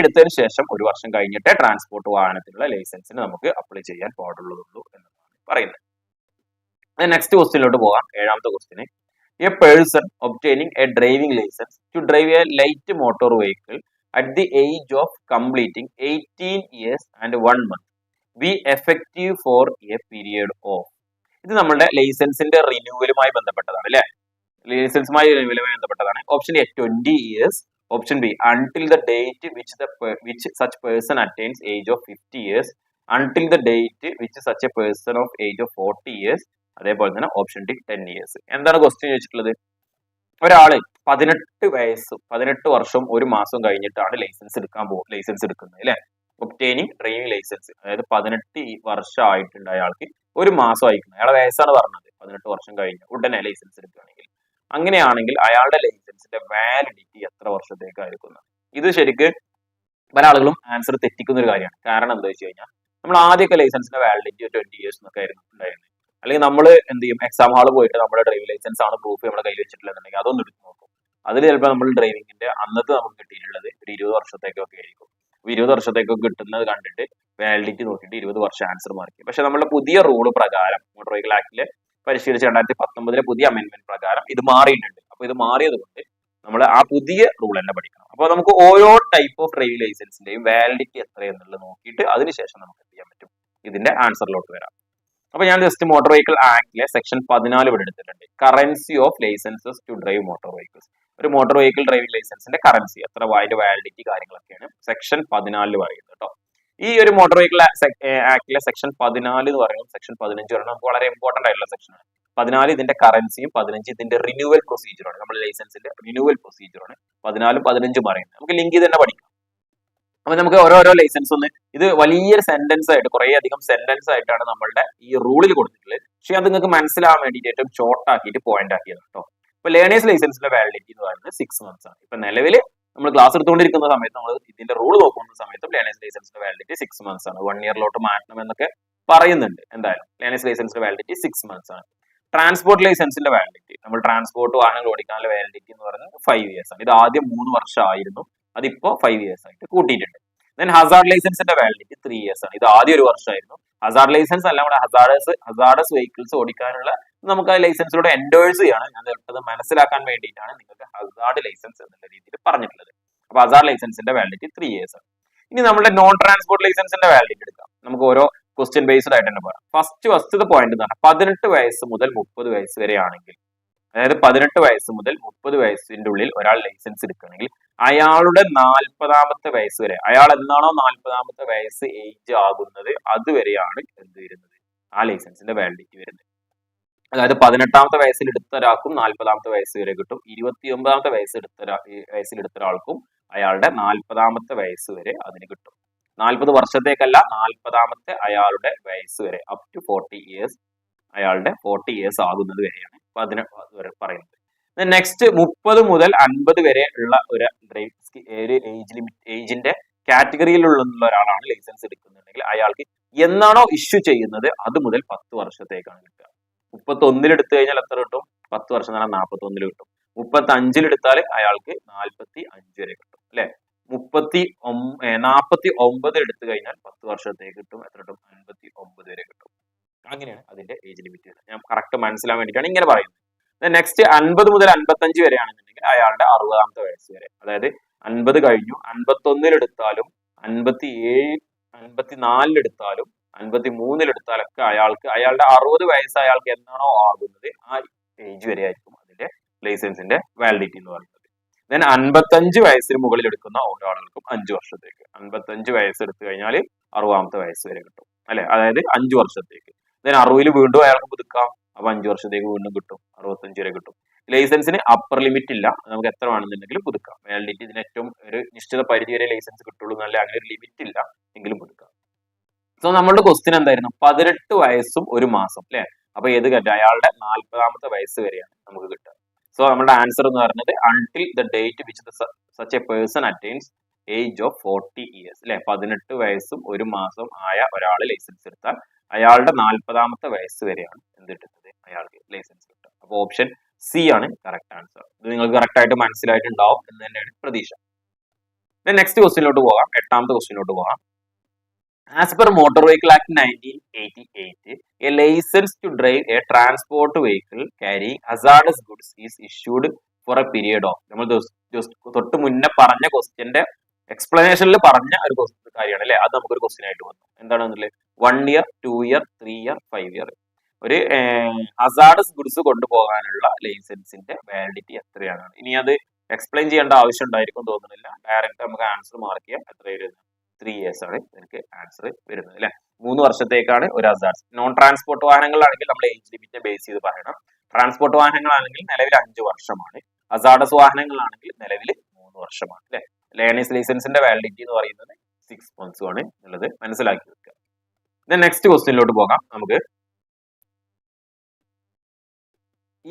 എടുത്തതിന് ശേഷം 1 വർഷം കഴിഞ്ഞിട്ട് ട്രാൻസ്പോർട്ട് വാഹനത്തിനുള്ള ലൈസൻസിന് നമുക്ക് അപ്ലൈ ചെയ്യാൻ പാടുള്ളൂ എന്നതാണ് പറയുന്നത്. നെക്സ്റ്റ് ക്വസ്റ്റ്യനിലോട്ട് പോകാം. 7ാമത്തെ question. A person obtaining a driving license to drive a light motor vehicle at the age of completing 18 years and 1 month be effective for a period of. ഇത് നമ്മുടെ ലൈസൻസിന്റെ റിന്യൂവലുമായി ബന്ധപ്പെട്ടതാണ് അല്ലെ. ലൈസൻസുമായി റിന്യൂവലുമായി ബന്ധപ്പെട്ടതാണ്. Option A 20 years, option B until the date which such person attains age of 50 years, until the date which such a person of age of 40 years, അതേപോലെ തന്നെ option D 10 years. എന്താണ് question ചോദിച്ചിട്ടുള്ളത്? ഒരാള് 18 വർഷം 1 മാസം കഴിഞ്ഞിട്ടാണ് ലൈസൻസ് എടുക്കുന്നത് അല്ലെ. ഒബ്റ്റെയിനിങ് ഡ്രൈവിംഗ് ലൈസൻസ്, അതായത് 18 വർഷം ആയിട്ടുണ്ട് അയാൾക്ക്, 1 മാസം അയക്കുന്നത്, അയാളെ വയസ്സാണ് പറഞ്ഞത്, 18 വർഷം കഴിഞ്ഞ് ഉടനെ ലൈസൻസ് എടുക്കുകയാണെങ്കിൽ, അങ്ങനെയാണെങ്കിൽ അയാളുടെ ലൈസൻസിന്റെ വാലിഡിറ്റി എത്ര വർഷത്തേക്കായിരിക്കും? ഇത് ശരിക്ക് പല ആളുകളും ആൻസർ തെറ്റിക്കുന്ന ഒരു കാര്യമാണ്. കാരണം എന്താ വെച്ച് കഴിഞ്ഞാൽ, നമ്മൾ ആദ്യമൊക്കെ ലൈസൻസിന്റെ വാലിഡിറ്റി 20 years എന്നൊക്കെ ആയിരുന്നു ഉണ്ടായിരുന്നത്. അല്ലെങ്കിൽ നമ്മൾ എന്ത് ചെയ്യും, എക്സാം ഹാളിൽ പോയിട്ട് നമ്മുടെ ഡ്രൈവിംഗ് ലൈസൻസ് ആണ് പ്രൂഫ് നമ്മുടെ കയ്യിൽ വെച്ചിട്ടില്ലെന്നുണ്ടെങ്കിൽ അതൊന്നും എടുത്ത് നോക്കും. അതിൽ ചിലപ്പോൾ നമ്മൾ ഡ്രൈവിംഗിന്റെ അന്നത്തെ നമുക്ക് കിട്ടിയിട്ടുള്ളത് ഒരു 20 വർഷത്തേക്കൊക്കെ ആയിരിക്കും. 20 വർഷത്തേക്കൊക്കെ കിട്ടുന്നത് കണ്ടിട്ട് വാലിഡിറ്റി നോക്കിയിട്ട് 20 വർഷം ആൻസർ മാർക്ക്. പക്ഷെ നമ്മുടെ പുതിയ റൂള് പ്രകാരം മോട്ടോർ വെഹിക്കിൾ ആക്ടിലെ പരിഷ്കരിച്ച് 2019 പുതിയ അമെന്റ്മെന്റ് പ്രകാരം ഇത് മാറിയിട്ടുണ്ട്. അപ്പൊ ഇത് മാറിയത് കൊണ്ട് നമ്മൾ ആ പുതിയ റൂൾ തന്നെ പഠിക്കണം. അപ്പോൾ നമുക്ക് ഓരോ ടൈപ്പ് ഓഫ് ഡ്രൈവിംഗ് ലൈസൻസിന്റെയും വാലിഡിറ്റി എത്രയെന്നുള്ളത് നോക്കിയിട്ട് അതിനുശേഷം നമുക്ക് എന്ത് ചെയ്യാൻ പറ്റും, ഇതിന്റെ ആൻസറിലോട്ട് വരാം. അപ്പൊ ഞാൻ ജസ്റ്റ് മോട്ടോർ വെഹിക്കിൾ ആക്ടിലെ സെക്ഷൻ 14 ഇവിടെ എടുത്തിട്ടുണ്ട്. Currency of licenses to drive motor vehicles. ഒരു മോട്ടോർ വെഹിക്കിൾ ഡ്രൈവിംഗ് ലൈസൻസിന്റെ കറൻസി എത്ര, അതിന്റെ വാലിഡിറ്റി കാര്യങ്ങളൊക്കെയാണ് സെക്ഷൻ 14 പറയുന്നത് കേട്ടോ. ഈ ഒരു മോട്ടോർ വെഹിക്കിൾ ആക്ടിലെ സെക്ഷൻ 14 എന്ന് പറയുന്നത് സെക്ഷൻ 15 പറയുന്നത് നമുക്ക് വളരെ ഇമ്പോർട്ടന്റ് ആയിട്ടുള്ള സെക്ഷനാണ്. 14 ഇതിന്റെ കറൻസിയും 15 ഇതിന്റെ റിന്യൂവൽ പ്രൊസീജിയറാണ്. നമ്മുടെ ലൈസൻസിന്റെ റിന്യൂവൽ പ്രൊസീജിയറാണ് 14 15 പറയുന്നത്. നമുക്ക് ലിങ്ക് തന്നെ പഠിക്കാം. അപ്പൊ നമുക്ക് ഓരോരോ ലൈസൻസ് ഒന്ന്, ഇത് വലിയൊരു സെന്റൻസ് ആയിട്ട് കുറെ അധികം സെന്റൻസ് ആയിട്ടാണ് നമ്മളുടെ ഈ റൂളിൽ കൊടുത്തിട്ടുള്ളത്. പക്ഷെ അത് നിങ്ങൾക്ക് മനസ്സിലാവാൻ വേണ്ടിയിട്ട് ഏറ്റവും ഷോർട്ട് ആക്കിയിട്ട് പോയിന്റ് ആക്കിയത് കേട്ടോ. ഇപ്പൊ ലേണേഴ്സ് ലൈസൻസിന്റെ വാലിഡിറ്റി എന്ന് പറയുന്നത് 6 months ആണ്. ഇപ്പൊ നിലവിൽ നമ്മൾ ക്ലാസ് എടുത്തുകൊണ്ടിരിക്കുന്ന സമയത്ത് നമ്മൾ ഇതിന്റെ റൂൾ നോക്കുന്ന സമയത്തും ലേണേഴ്സ് ലൈസൻസിന്റെ വാലിഡിറ്റി 6 months ആണ്. 1 yearലോട്ട് മാറ്റണം എന്നൊക്കെ പറയുന്നുണ്ട്. എന്തായാലും ലേണേഴ്സ് ലൈസൻസിന്റെ വാലിഡിറ്റി 6 months ആണ്. ട്രാൻസ്പോർട്ട് ലൈസൻസിന്റെ വാലിഡിറ്റി, നമ്മൾ ട്രാൻസ്പോർട്ട് വാഹനങ്ങൾ ഓടിക്കാനുള്ള വാലിഡിറ്റി എന്ന് പറയുന്നത് 5 years ആണ്. ഇത് ആദ്യം 3 വർഷം ആയിരുന്നു, അതിപ്പോ 5 years ആയിട്ട് കൂട്ടിയിട്ടുണ്ട്. ദെൻ ഹസാർഡ് ലൈസൻസിന്റെ വാലിഡിറ്റി 3 years ആണ്. ഇത് ആദ്യം 1 വർഷമായിരുന്നു. ഹസാർഡ് ലൈസൻസ് അല്ല, നമ്മുടെ ഹസാർഡസ് വെഹിക്കിൾസ് ഓടിക്കാനുള്ള നമുക്ക് ആ ലൈസൻസിലൂടെ എൻഡോഴ്സ് ചെയ്യാണ്. ഞാൻ ചിലപ്പോൾ മനസ്സിലാക്കാൻ വേണ്ടിയിട്ടാണ് നിങ്ങൾക്ക് ഹസാർഡ് ലൈസൻസ് എന്നുള്ള രീതിയിൽ പറഞ്ഞിട്ടുള്ളത്. അപ്പൊ ഹസാർഡ് ലൈസൻസിന്റെ വാലിഡിറ്റി 3 years ആണ്. ഇനി നമ്മുടെ നോൺ ട്രാൻസ്പോർട്ട് ലൈസൻസിന്റെ വാലിഡിറ്റി എടുക്കാം. നമുക്ക് ഓരോ ക്വസ്റ്റ്യൻ ബേസ്ഡ് ആയിട്ട് തന്നെ പറയാം. ഫസ്റ്റ് പോയിന്റ് എന്ന് പറഞ്ഞാൽ 18 വയസ്സ് മുതൽ 30 വയസ്സ് വരെ ആണെങ്കിൽ, അതായത് 18 വയസ്സ് മുതൽ 30 വയസ്സിന്റെ ഉള്ളിൽ ഒരാൾ ലൈസൻസ് എടുക്കുകയാണെങ്കിൽ അയാളുടെ 40ാമത്തെ വയസ്സ് വരെ, അയാൾ എന്നാണോ 40ാമത്തെ വയസ്സ് ഏജ് ആകുന്നത് അതുവരെയാണ് എന്ത് വരുന്നത്, ആ ലൈസൻസിന്റെ വാലിഡിറ്റി വരുന്നത്. അതായത് 18ാമത്തെ വയസ്സിൽ എടുത്ത ഒരാൾക്കും 40ാമത്തെ വയസ്സ് വരെ കിട്ടും. 29ാമത്തെ വയസ്സിലെടുത്ത ഒരാൾക്കും അയാളുടെ 40ാമത്തെ വയസ്സ് വരെ അതിന് കിട്ടും. 40 വർഷത്തേക്കല്ല, 40ാമത്തെ അയാളുടെ വയസ്സ് വരെ, അപ് ടു 40 years, അയാളുടെ 40 years ആകുന്നത് വരെയാണ് പറയുന്നത്. നെക്സ്റ്റ് 30 മുതൽ 50 വരെ ഉള്ള ഒരു ഏജിന്റെ കാറ്റഗറിയിലുള്ള ഒരാളാണ് ലൈസൻസ് എടുക്കുന്നുണ്ടെങ്കിൽ അയാൾക്ക് എന്നാണോ ഇഷ്യൂ ചെയ്യുന്നത് അത് മുതൽ 10 വർഷത്തേക്കാണ് കിട്ടുക. 31 എടുത്തു കഴിഞ്ഞാൽ എത്ര കിട്ടും? 10 വർഷം എന്ന് പറഞ്ഞാൽ 41 കിട്ടും. 35 എടുത്താൽ അയാൾക്ക് 45 വരെ കിട്ടും അല്ലെ. 49 എടുത്തു കഴിഞ്ഞാൽ 10 വർഷത്തേക്ക് കിട്ടും. എത്ര കിട്ടും? 59 വരെ കിട്ടും. അങ്ങനെയാണ് അതിന്റെ ഏജ് ലിമിറ്റ്. ഞാൻ കറക്റ്റ് മനസ്സിലാൻ വേണ്ടിയിട്ടാണ് ഇങ്ങനെ പറയുന്നത്. നെക്സ്റ്റ് 50 മുതൽ 55 വരെ ആണെന്നുണ്ടെങ്കിൽ അയാളുടെ 60ാമത്തെ വയസ്സ് വരെ, അതായത് 50 കഴിഞ്ഞു 51 എടുത്താലും 57 54 എടുത്താലും 53 എടുത്താലൊക്കെ അയാളുടെ 60 വയസ്സ് അയാൾക്ക് എന്നാണോ ആകുന്നത് ആ ഏജ് വരെ ആയിരിക്കും അതിന്റെ ലൈസൻസിന്റെ വാലിഡിറ്റി എന്ന് പറയുന്നത്. ദെൻ 55 വയസ്സിന് മുകളിൽ എടുക്കുന്ന ഓരോ ആളുകൾക്കും 5 വർഷത്തേക്ക്, 55 വയസ്സ് എടുത്തു കഴിഞ്ഞാൽ 60ാമത്തെ വയസ്സ് വരെ കിട്ടും അല്ലെ, അതായത് 5 വർഷത്തേക്ക്. ദെൻ 60 വീണ്ടും അയാൾക്ക് പുതുക്കാം, അപ്പൊ 5 വർഷത്തേക്ക് വീണ്ടും കിട്ടും, 65 വരെ കിട്ടും. ലൈസൻസിന് അപ്പർ ലിമിറ്റ് ഇല്ല, നമുക്ക് എത്ര വേണമെന്നുണ്ടെങ്കിലും പുതുക്കാം. വാലിഡിറ്റി ഇതിന് ഏറ്റവും ഒരു നിശ്ചിത പരിധി വരെ ലൈസൻസ് കിട്ടുള്ളൂ എന്നല്ല, അങ്ങനെ ഒരു ലിമിറ്റ് ഇല്ല, എങ്കിലും പുതുക്കാം. സോ നമ്മളുടെ ക്വസ്റ്റ്യൻ എന്തായിരുന്നു? 18 വയസ്സും 1 മാസം അല്ലെ. അപ്പൊ ഏത് കറ്റ? അയാളുടെ 40ാമത്തെ വയസ്സ് വരെയാണ് നമുക്ക് കിട്ടുക. സോ നമ്മുടെ ആൻസർ എന്ന് പറയുന്നത് until the date which such a person attains age of 40 years അല്ലെ. 18 വയസ്സും 1 മാസം ആയ ഒരാൾ ലൈസൻസ് എടുത്താൽ അയാളുടെ 40ാമത്തെ വയസ്സ് വരെയാണ് എന്ത് കിട്ടുന്നത്, അയാൾക്ക് ലൈസൻസ് കിട്ടുക. അപ്പൊ ഓപ്ഷൻ സി ആണ് കറക്റ്റ് ആൻസർ. ഇത് നിങ്ങൾക്ക് കറക്റ്റ് ആയിട്ട് മനസ്സിലായിട്ടുണ്ടാവും എന്ന് തന്നെയാണ് പ്രതീക്ഷ. നെക്സ്റ്റ് ക്വസ്റ്റ്യനിലോട്ട് പോകാം. 8ാമത്തെ ക്വസ്റ്റ്യനിലോട്ട് പോകാം. As per Motor Vehicle Act 1988, a license to drive a transport vehicle carrying hazardous goods is issued for a period of, നമ്മൾ തൊട്ട് മുന്നേ പറഞ്ഞ ക്വസ്റ്റ്യന്റെ എക്സ്പ്ലനേഷനിൽ പറഞ്ഞ ഒരു കാര്യമാണ് അല്ലെ, അത് നമുക്കൊരു ക്വസ്റ്റ്യൻ ആയിട്ട് വന്നു. എന്താണെന്നുള്ളത് 1 ഇയർ, 2 ഇയർ, 3 ഇയർ, 5 ഇയർ. ഒരു ഹസാർഡസ് ഗുഡ്സ് കൊണ്ടുപോകാനുള്ള ലൈസൻസിന്റെ വാലിഡിറ്റി എത്രയാണ്? ഇനി അത് എക്സ്പ്ലെയിൻ ചെയ്യേണ്ട ആവശ്യം ഉണ്ടായിരിക്കും തോന്നുന്നില്ല. ഡയറക്റ്റ് നമുക്ക് ആൻസർ മാർക്ക് ചെയ്യാം. എത്ര വരുന്നത്? 3 ഇയേഴ്സ് ആണ് എനിക്ക് ആൻസർ വരുന്നത് അല്ലെ. 3 വർഷത്തേക്കാണ് ഒരു ഹസാർഡ്സ്. നോൺ ട്രാൻസ്പോർട്ട് വാഹനങ്ങളാണെങ്കിൽ നമ്മൾ ഏജ് ലിമിറ്റ് ബേസ് ചെയ്ത് പറയണം. ട്രാൻസ്പോർട്ട് വാഹനങ്ങളാണെങ്കിൽ നിലവിൽ 5 വർഷമാണ്. ഹസാർഡസ് വാഹനങ്ങളാണെങ്കിൽ നിലവിൽ 3 വർഷമാണ് അല്ലെ. ലേണേഴ്സ് ലൈസൻസിന്റെ വാലിഡിറ്റി എന്ന് പറയുന്നത് 6 months ആണ് എന്നുള്ളത് മനസ്സിലാക്കി വെക്കുക. നെക്സ്റ്റ് ക്വസ്റ്റ്യനിലോട്ട് പോകാം നമുക്ക്.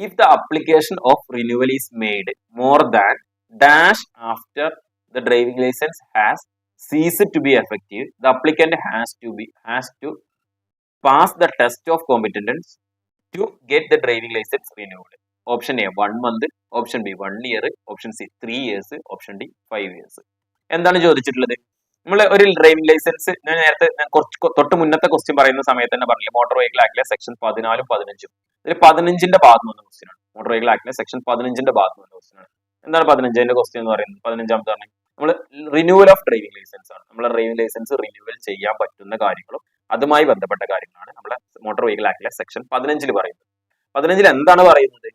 If the application of renewal is made more than dash after the driving license has ceased to be effective, the applicant has to pass the test of competence to get the driving license renewed. Option A 1 month, option B 1 year, option C 3 years, option D 5 years. എന്താണ് ചോദിച്ചിട്ടുള്ളത്? നമ്മൾ ഒരു driving licence, ഞാൻ നേരത്തെ കുറച്ച് തൊട്ട് മുന്നത്തെ question പറയുന്ന സമയത്ത് തന്നെ പറഞ്ഞില്ലേ, മോട്ടോർ വെഹിക്കിൾ ആക്ടിലെ സെക്ഷൻ 14 15. ഇതിൽ 15ന്റെ ഭാഗത്ത് വന്ന ക്വസ്റ്റ്യൻ ആണ്. മോട്ടോർ വെഹിക്കിൾ ആക്ടിലെ സെക്ഷൻ 15ന്റെ ഭാഗത്ത് വന്ന ക്വസ്റ്റ്യൻ ആണ്. എന്താണ് 15ന്റെ ക്വസ്റ്റ്യൻ എന്ന് പറയുന്നത്? 15ാമതാണ് നമ്മൾ റിന്യൂവൽ ഓഫ് ഡ്രൈവിംഗ് ലൈസൻസ് ആണ്. നമ്മളെ ഡ്രൈവിംഗ് ലൈസൻസ് റിന്യൂവൽ ചെയ്യാൻ പറ്റുന്ന കാര്യങ്ങളും അതുമായി ബന്ധപ്പെട്ട കാര്യങ്ങളാണ് നമ്മളെ മോട്ടോർ വെഹിക്കിൾ ആക്ടിലെ സെക്ഷൻ 15ൽ പറയുന്നത്. 15ൽ എന്താണ് പറയുന്നത്?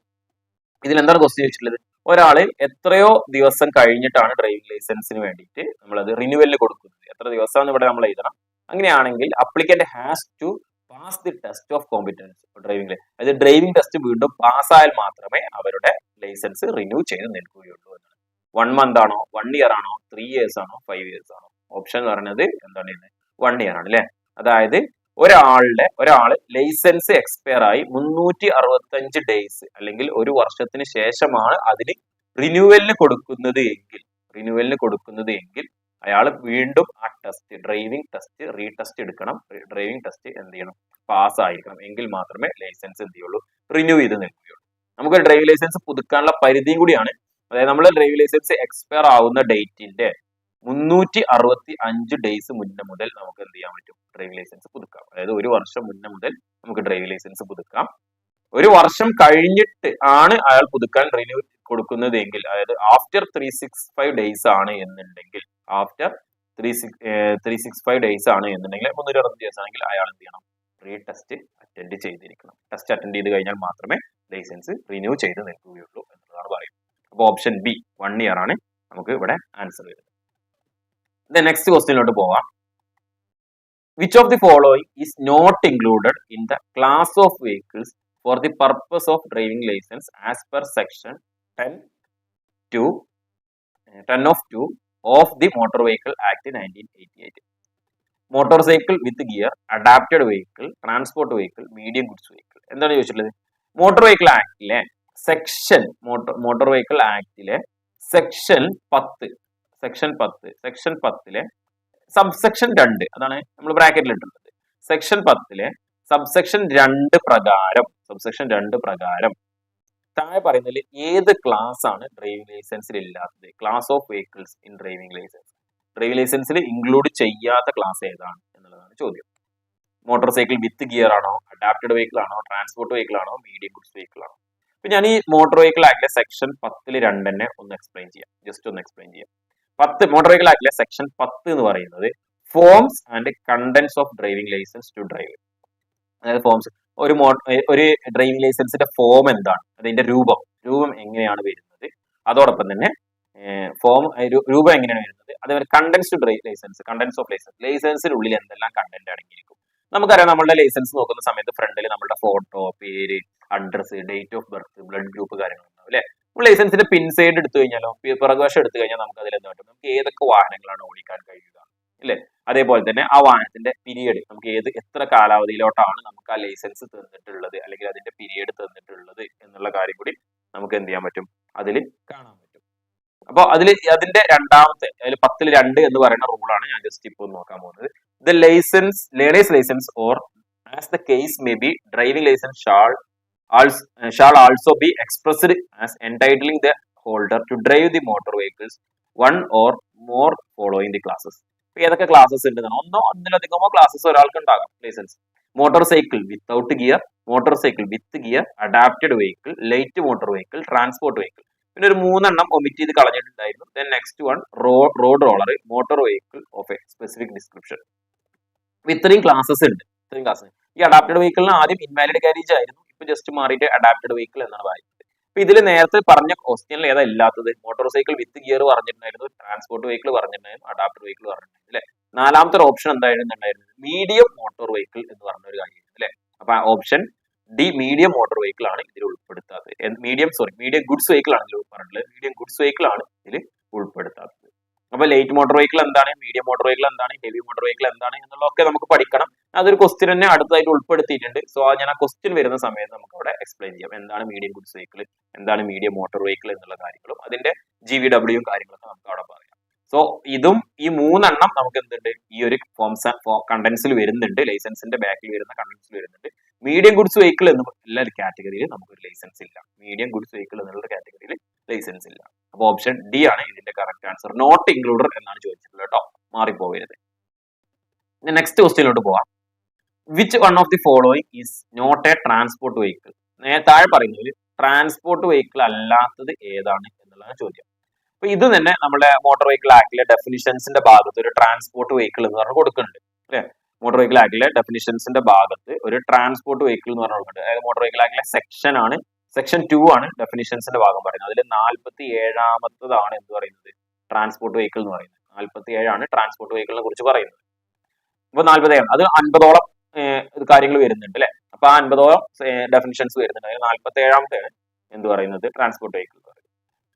ഇതിൽ എന്താണ് ക്വസ്റ്റ്യൻ ചോദിച്ചിട്ടുള്ളത്? ഒരാള് എത്രയോ ദിവസം കഴിഞ്ഞിട്ടാണ് ഡ്രൈവിംഗ് ലൈസൻസിന് വേണ്ടിയിട്ട് നമ്മളത് റിന്യൂവലിന് കൊടുക്കുന്നത്. എത്ര ദിവസമാണ് ഇവിടെ നമ്മൾ എഴുതണം. അങ്ങനെയാണെങ്കിൽ applicant has to pass the test of competence driving. അതായത് ഡ്രൈവിംഗ് ടെസ്റ്റ് വീണ്ടും പാസ്സായാൽ മാത്രമേ അവരുടെ ലൈസൻസ് റിന്യൂ ചെയ്ത് നിൽക്കുകയുള്ളൂ എന്നാണ്. 1 month ആണോ, 1 year ആണോ, 3 years ആണോ, 5 years ആണോ? ഓപ്ഷൻ എന്ന് പറയുന്നത് എന്താണ്? 1 year ആണ് അല്ലെ. അതായത് ഒരാള് ലൈസൻസ് എക്സ്പയർ ആയി 365 ഡേയ്സ് അല്ലെങ്കിൽ ഒരു വർഷത്തിന് ശേഷമാണ് അതിന് റിന്യൂവലിന് കൊടുക്കുന്നത് എങ്കിൽ അയാൾ വീണ്ടും ആ ടെസ്റ്റ്, ഡ്രൈവിംഗ് ടെസ്റ്റ് റീടെസ്റ്റ് എടുക്കണം. ഡ്രൈവിംഗ് ടെസ്റ്റ് എന്ത് ചെയ്യണം? പാസ് ആയിരിക്കണം. എങ്കിൽ മാത്രമേ ലൈസൻസ് എന്ത് ചെയ്യുള്ളൂ? റിന്യൂ ചെയ്ത് നിൽക്കുകയുള്ളൂ. നമുക്ക് ഡ്രൈവിംഗ് ലൈസൻസ് പുതുക്കാനുള്ള പരിധിയും കൂടിയാണ്. അതായത് നമ്മൾ ഡ്രൈവിംഗ് ലൈസൻസ് എക്സ്പയർ ആവുന്ന ഡേറ്റിന്റെ 365 ഡേയ്സ് മുന്നേ മുതൽ നമുക്ക് എന്ത് ചെയ്യാൻ പറ്റും? ഡ്രൈവിംഗ് ലൈസൻസ് പുതുക്കാം. അതായത് ഒരു വർഷം മുന്നേ മുതൽ നമുക്ക് ഡ്രൈവിംഗ് ലൈസൻസ് പുതുക്കാം. ഒരു വർഷം കഴിഞ്ഞിട്ട് ആണ് അയാൾ പുതുക്കാൻ റിന്യൂ കൊടുക്കുന്നത് എങ്കിൽ, അതായത് ആഫ്റ്റർ 365 ഡേയ്സ് ആണ് എന്നുണ്ടെങ്കിൽ, ആഫ്റ്റർ 365 ഡേയ്സ് ആണ് എന്നുണ്ടെങ്കിൽ 360 ദിവസം ആണെങ്കിൽ അയാൾ എന്ത് ചെയ്യണം? റീ ടെസ്റ്റ് അറ്റൻഡ് ചെയ്തിരിക്കണം. ടെസ്റ്റ് അറ്റൻഡ് ചെയ്ത് കഴിഞ്ഞാൽ മാത്രമേ ലൈസൻസ് റിന്യൂ ചെയ്ത് നിൽക്കുകയുള്ളൂ എന്നതാണ് പറയുന്നത്. അപ്പോൾ ഓപ്ഷൻ ബി 1 year ആണ് നമുക്ക് ഇവിടെ ആൻസർ വരുന്നത്. നെക്സ്റ്റ് ക്വസ്റ്റ്യനിലോട്ട് പോവാം. Which of the following is not included in the class of vehicles for the purpose of driving license as per section 10 of 2 of the Motor Vehicle Act 1988? Motorcycle with gear, adapted vehicle, transport vehicle, medium goods vehicle. എന്താണ് ചോദിച്ചിട്ടുള്ളത്? Motor vehicle ആക്ടിലെ section motor vehicle ആക്ടിലെ section 10ലെ subsection 2, അതാണ് നമ്മൾ ബ്രാക്കറ്റിൽ ഇട്ടുള്ളത്. Section 10ലെ subsection 2 പ്രകാരം താഴെ പറയുന്നതിൽ ഏത് ക്ലാസ് ആണ് ഡ്രൈവിംഗ് ലൈസൻസിൽ ഇല്ലാത്തത്? Class of vehicles in driving licence. Driving ലൈസൻസിൽ ഇൻക്ലൂഡ് ചെയ്യാത്ത ക്ലാസ് ഏതാണ് എന്നുള്ളതാണ് ചോദ്യം. മോട്ടോർ സൈക്കിൾ വിത്ത് ഗിയർ ആണോ, അഡാപ്റ്റഡ് വെഹിക്കിൾ ആണോ, ട്രാൻസ്പോർട്ട് വെഹിക്കിൾ ആണോ, മീഡിയം ഗുഡ്സ് വെഹിക്കിൾ ആണോ? അപ്പൊ ഞാൻ ഈ മോട്ടോർ വെഹിക്കിൾ ആക്ടിലെ സെക്ഷൻ 10ൽ 2 തന്നെ ഒന്ന് എക്സ്പ്ലെയിൻ ചെയ്യാം. മോട്ടോർ വെഹിക്കിൾ ആക്ടിലെ സെക്ഷൻ 10 എന്ന് പറയുന്നത് forms and contents of driving license to drive. അതായത് ഫോംസ്, ഒരു ഡ്രൈവിംഗ് ലൈസൻസിന്റെ ഫോം എന്താണ്, അതിന്റെ രൂപം എങ്ങനെയാണ് വരുന്നത്, അതോടൊപ്പം തന്നെ രൂപം എങ്ങനെയാണ് വരുന്നത്, അതേപോലെ contents to drive licence, contents of licence, ലൈസൻസിനുള്ളിൽ എന്തെല്ലാം കണ്ടന്റ് അടങ്ങിയിരിക്കും. നമുക്കറിയാം, നമ്മളുടെ ലൈസൻസ് നോക്കുന്ന സമയത്ത് ഫ്രണ്ടിൽ നമ്മുടെ ഫോട്ടോ, പേര്, address, date of birth, blood group കാര്യങ്ങളുണ്ടാവും അല്ലെ. ലൈസൻസിന്റെ പിൻ സൈഡ് എടുത്തു കഴിഞ്ഞാലോ, പിറകുവശം എടുത്തു കഴിഞ്ഞാൽ നമുക്ക് അതിൽ എന്താ പറ്റും? നമുക്ക് ഏതൊക്കെ വാഹനങ്ങളാണ് ഓടിക്കാൻ കഴിയുക അല്ലെ. അതേപോലെ തന്നെ ആ വാഹനത്തിന്റെ പീരീഡ്, നമുക്ക് എത്ര കാലാവധിയിലോട്ടാണ് നമുക്ക് ആ ലൈസൻസ് തന്നിട്ടുള്ളത്, അല്ലെങ്കിൽ അതിന്റെ പീരീഡ് തന്നിട്ടുള്ളത് എന്നുള്ള കാര്യം കൂടി നമുക്ക് എന്ത് ചെയ്യാൻ പറ്റും? അതിൽ കാണാൻ പറ്റും. അപ്പോൾ അതിന്റെ രണ്ടാമത്തെ, അതിൽ 10ൽ 2 എന്ന് പറയുന്ന റൂളാണ് ഞാൻ ജസ്റ്റ് ഇപ്പോൾ നോക്കാൻ പോകുന്നത്. The license, learner's license or as the case may be, driving license shall also be expressed as entitling the holder to drive the motor vehicles one or more following the classes. ഏതൊക്കെ classes ഉണ്ടെന്നാണ്? ഒന്നിലധികമോ classes ഒരാൾക്ക് ഉണ്ടാകാം licence. Motorcycle without gear, motorcycle with gear, adapted vehicle, light motor vehicle, transport vehicle. പിന്നെ ഒരു 3 omit ചെയ്ത് കളഞ്ഞിട്ടുണ്ടായിരുന്നു. Then next one road roller, motor vehicle of a specific description. ഇത്രയും ക്ലാസ്സസ് ഉണ്ട്. ഇത്രയും ക്ലാസ്. ഈ അഡാപ്റ്റഡ് വെഹിക്കിളിന് ആദ്യം invalid carriage ആയിരുന്നു, ഇപ്പൊ ജസ്റ്റ് മാറിയിട്ട് അഡാപ്റ്റഡ് വെഹിക്കിൾ എന്നാണ് പറയുന്നത്. അപ്പൊ ഇതിൽ നേരത്തെ പറഞ്ഞ ക്വസ്റ്റ്യനിൽ ഏതാ ഇല്ലാത്തത്? മോട്ടോർ സൈക്കിൾ വിത്ത് ഗിയർ പറഞ്ഞിട്ടുണ്ടായിരുന്നു, ട്രാൻസ്പോർട്ട് വെഹിക്കിൾ പറഞ്ഞിട്ടുണ്ടായിരുന്നു, അഡാപ്റ്റഡ് വെഹിക്കിൾ പറഞ്ഞിട്ടുണ്ടായിരുന്നു അല്ലെ. നാലാമത്തെ ഒരു ഓപ്ഷൻ എന്തായിരുന്നു? മീഡിയം മോട്ടോർ വെഹിക്കിൾ എന്ന് പറഞ്ഞ ഒരു കാര്യം അല്ലെ. അപ്പൊ option D medium motor vehicle ആണ് ഇതിൽ ഉൾപ്പെടുത്താത്തത്. മീഡിയം ഗുഡ്സ് വെഹിക്കിൾ ആണ് ഇതിൽ പറഞ്ഞിട്ടുള്ളത്. മീഡിയം ഗുഡ്സ് വെഹിക്കിൾ ആണ് ഇതിൽ ഉൾപ്പെടുത്താത്തത്. അപ്പൊ ലൈറ്റ് മോട്ടോർ വെഹിക്കിൾ എന്താണ്, മീഡിയം മോട്ടോർ വെഹിക്കിൾ എന്താണ്, ഹെവി മോട്ടോർ വെഹിക്കിൾ എന്താണ് എന്നുള്ളതൊക്കെ നമുക്ക് പഠിക്കണം. അതൊരു ക്വസ്റ്റ്യൻ തന്നെ അടുത്തായിട്ട് ഉൾപ്പെടുത്തിയിട്ടുണ്ട്. സോ ഞാൻ ആ ക്വസ്റ്റ്യൻ വരുന്ന സമയത്ത് നമുക്ക് അവിടെ എക്സ്പ്ലെയിൻ ചെയ്യാം എന്താണ് മീഡിയം ഗുഡ്സ് വെഹിക്കിൾ, എന്താണ് മീഡിയം മോട്ടോർ വെഹിക്കിൾ എന്നുള്ള കാര്യങ്ങളും അതിന്റെ GVW കാര്യങ്ങളൊക്കെ നമുക്ക് അവിടെ പറയാം. സോ ഇതും ഈ 3 നമുക്ക് എന്തുണ്ട്, ഈ ഒരു കണ്ടൻസിൽ വരുന്നുണ്ട്, ലൈസൻസിന്റെ ബാക്കിൽ വരുന്ന കണ്ടൻസിൽ വരുന്നുണ്ട്. മീഡിയം ഗുഡ്സ് വെഹിക്കിൾ എന്നുള്ള ഒരു കാറ്റഗറിയിൽ നമുക്കൊരു ലൈസൻസ് ഇല്ല. മീഡിയം ഗുഡ്സ് വെഹിക്കിൾ എന്നുള്ള കാറ്റഗറിയിൽ ലൈസൻസ് ഇല്ല. അപ്പൊ ഓപ്ഷൻ ഡി ആണ് ഇതിന്റെ കറക്റ്റ് ആൻസർ. നോട്ട് ഇൻക്ലൂഡഡ് എന്നാണ് ചോദിച്ചിട്ടുള്ളത് കേട്ടോ, മാറിപ്പോകരുത്. നെക്സ്റ്റ് ക്വസ്റ്റ്യനിലോട്ട് പോവാം. Which one of the following is not a transport vehicle? താഴെ പറയുന്നതിൽ ട്രാൻസ്പോർട്ട് വെഹിക്കിൾ അല്ലാത്തത് ഏതാണ് എന്നുള്ളതാണ് ചോദ്യം. അപ്പൊ ഇത് തന്നെ നമ്മുടെ മോട്ടോർ വെഹിക്കിൾ ആക്ടിലെ ഡെഫിനിഷൻസിന്റെ ഭാഗത്ത് ഒരു ട്രാൻസ്പോർട്ട് വെഹിക്കിൾ എന്ന് പറഞ്ഞ് കൊടുക്കുന്നുണ്ട് അല്ലെ. മോട്ടോർ വെഹിക്കിൾ ആക്ടിലെ ഡെഫിനിഷൻസിന്റെ ഭാഗത്ത് ഒരു ട്രാൻസ്പോർട്ട് വെഹിക്കിൾ എന്ന് പറഞ്ഞ് കൊടുക്കുന്നുണ്ട്. അതായത് മോട്ടോർ വെഹിക്കിൾ ആക്ടിലെ സെക്ഷൻ 2 ആണ് ഡെഫിനിഷൻസിന്റെ ഭാഗം പറയുന്നത്. അതിൽ 47ാമത്തതാണ് എന്ത് പറയുന്നത്, ട്രാൻസ്പോർട്ട് വെഹിക്കിൾ എന്ന് പറയുന്നത്. 47 ആണ് ട്രാൻസ്പോർട്ട് വെഹിക്കിളിനെ കുറിച്ച് പറയുന്നത്. അപ്പൊ 47 അത് 50ഓളം കാര്യങ്ങൾ വരുന്നുണ്ട് അല്ലെ. അപ്പൊ ആ 50ഓളം ഡെഫിനിഷൻസ് വരുന്നുണ്ട്. അതിൽ 47ാമത്തെയാണ് എന്ത് പറയുന്നത്, ട്രാൻസ്പോർട്ട് വെഹിക്കിൾ എന്ന് പറയുന്നത്.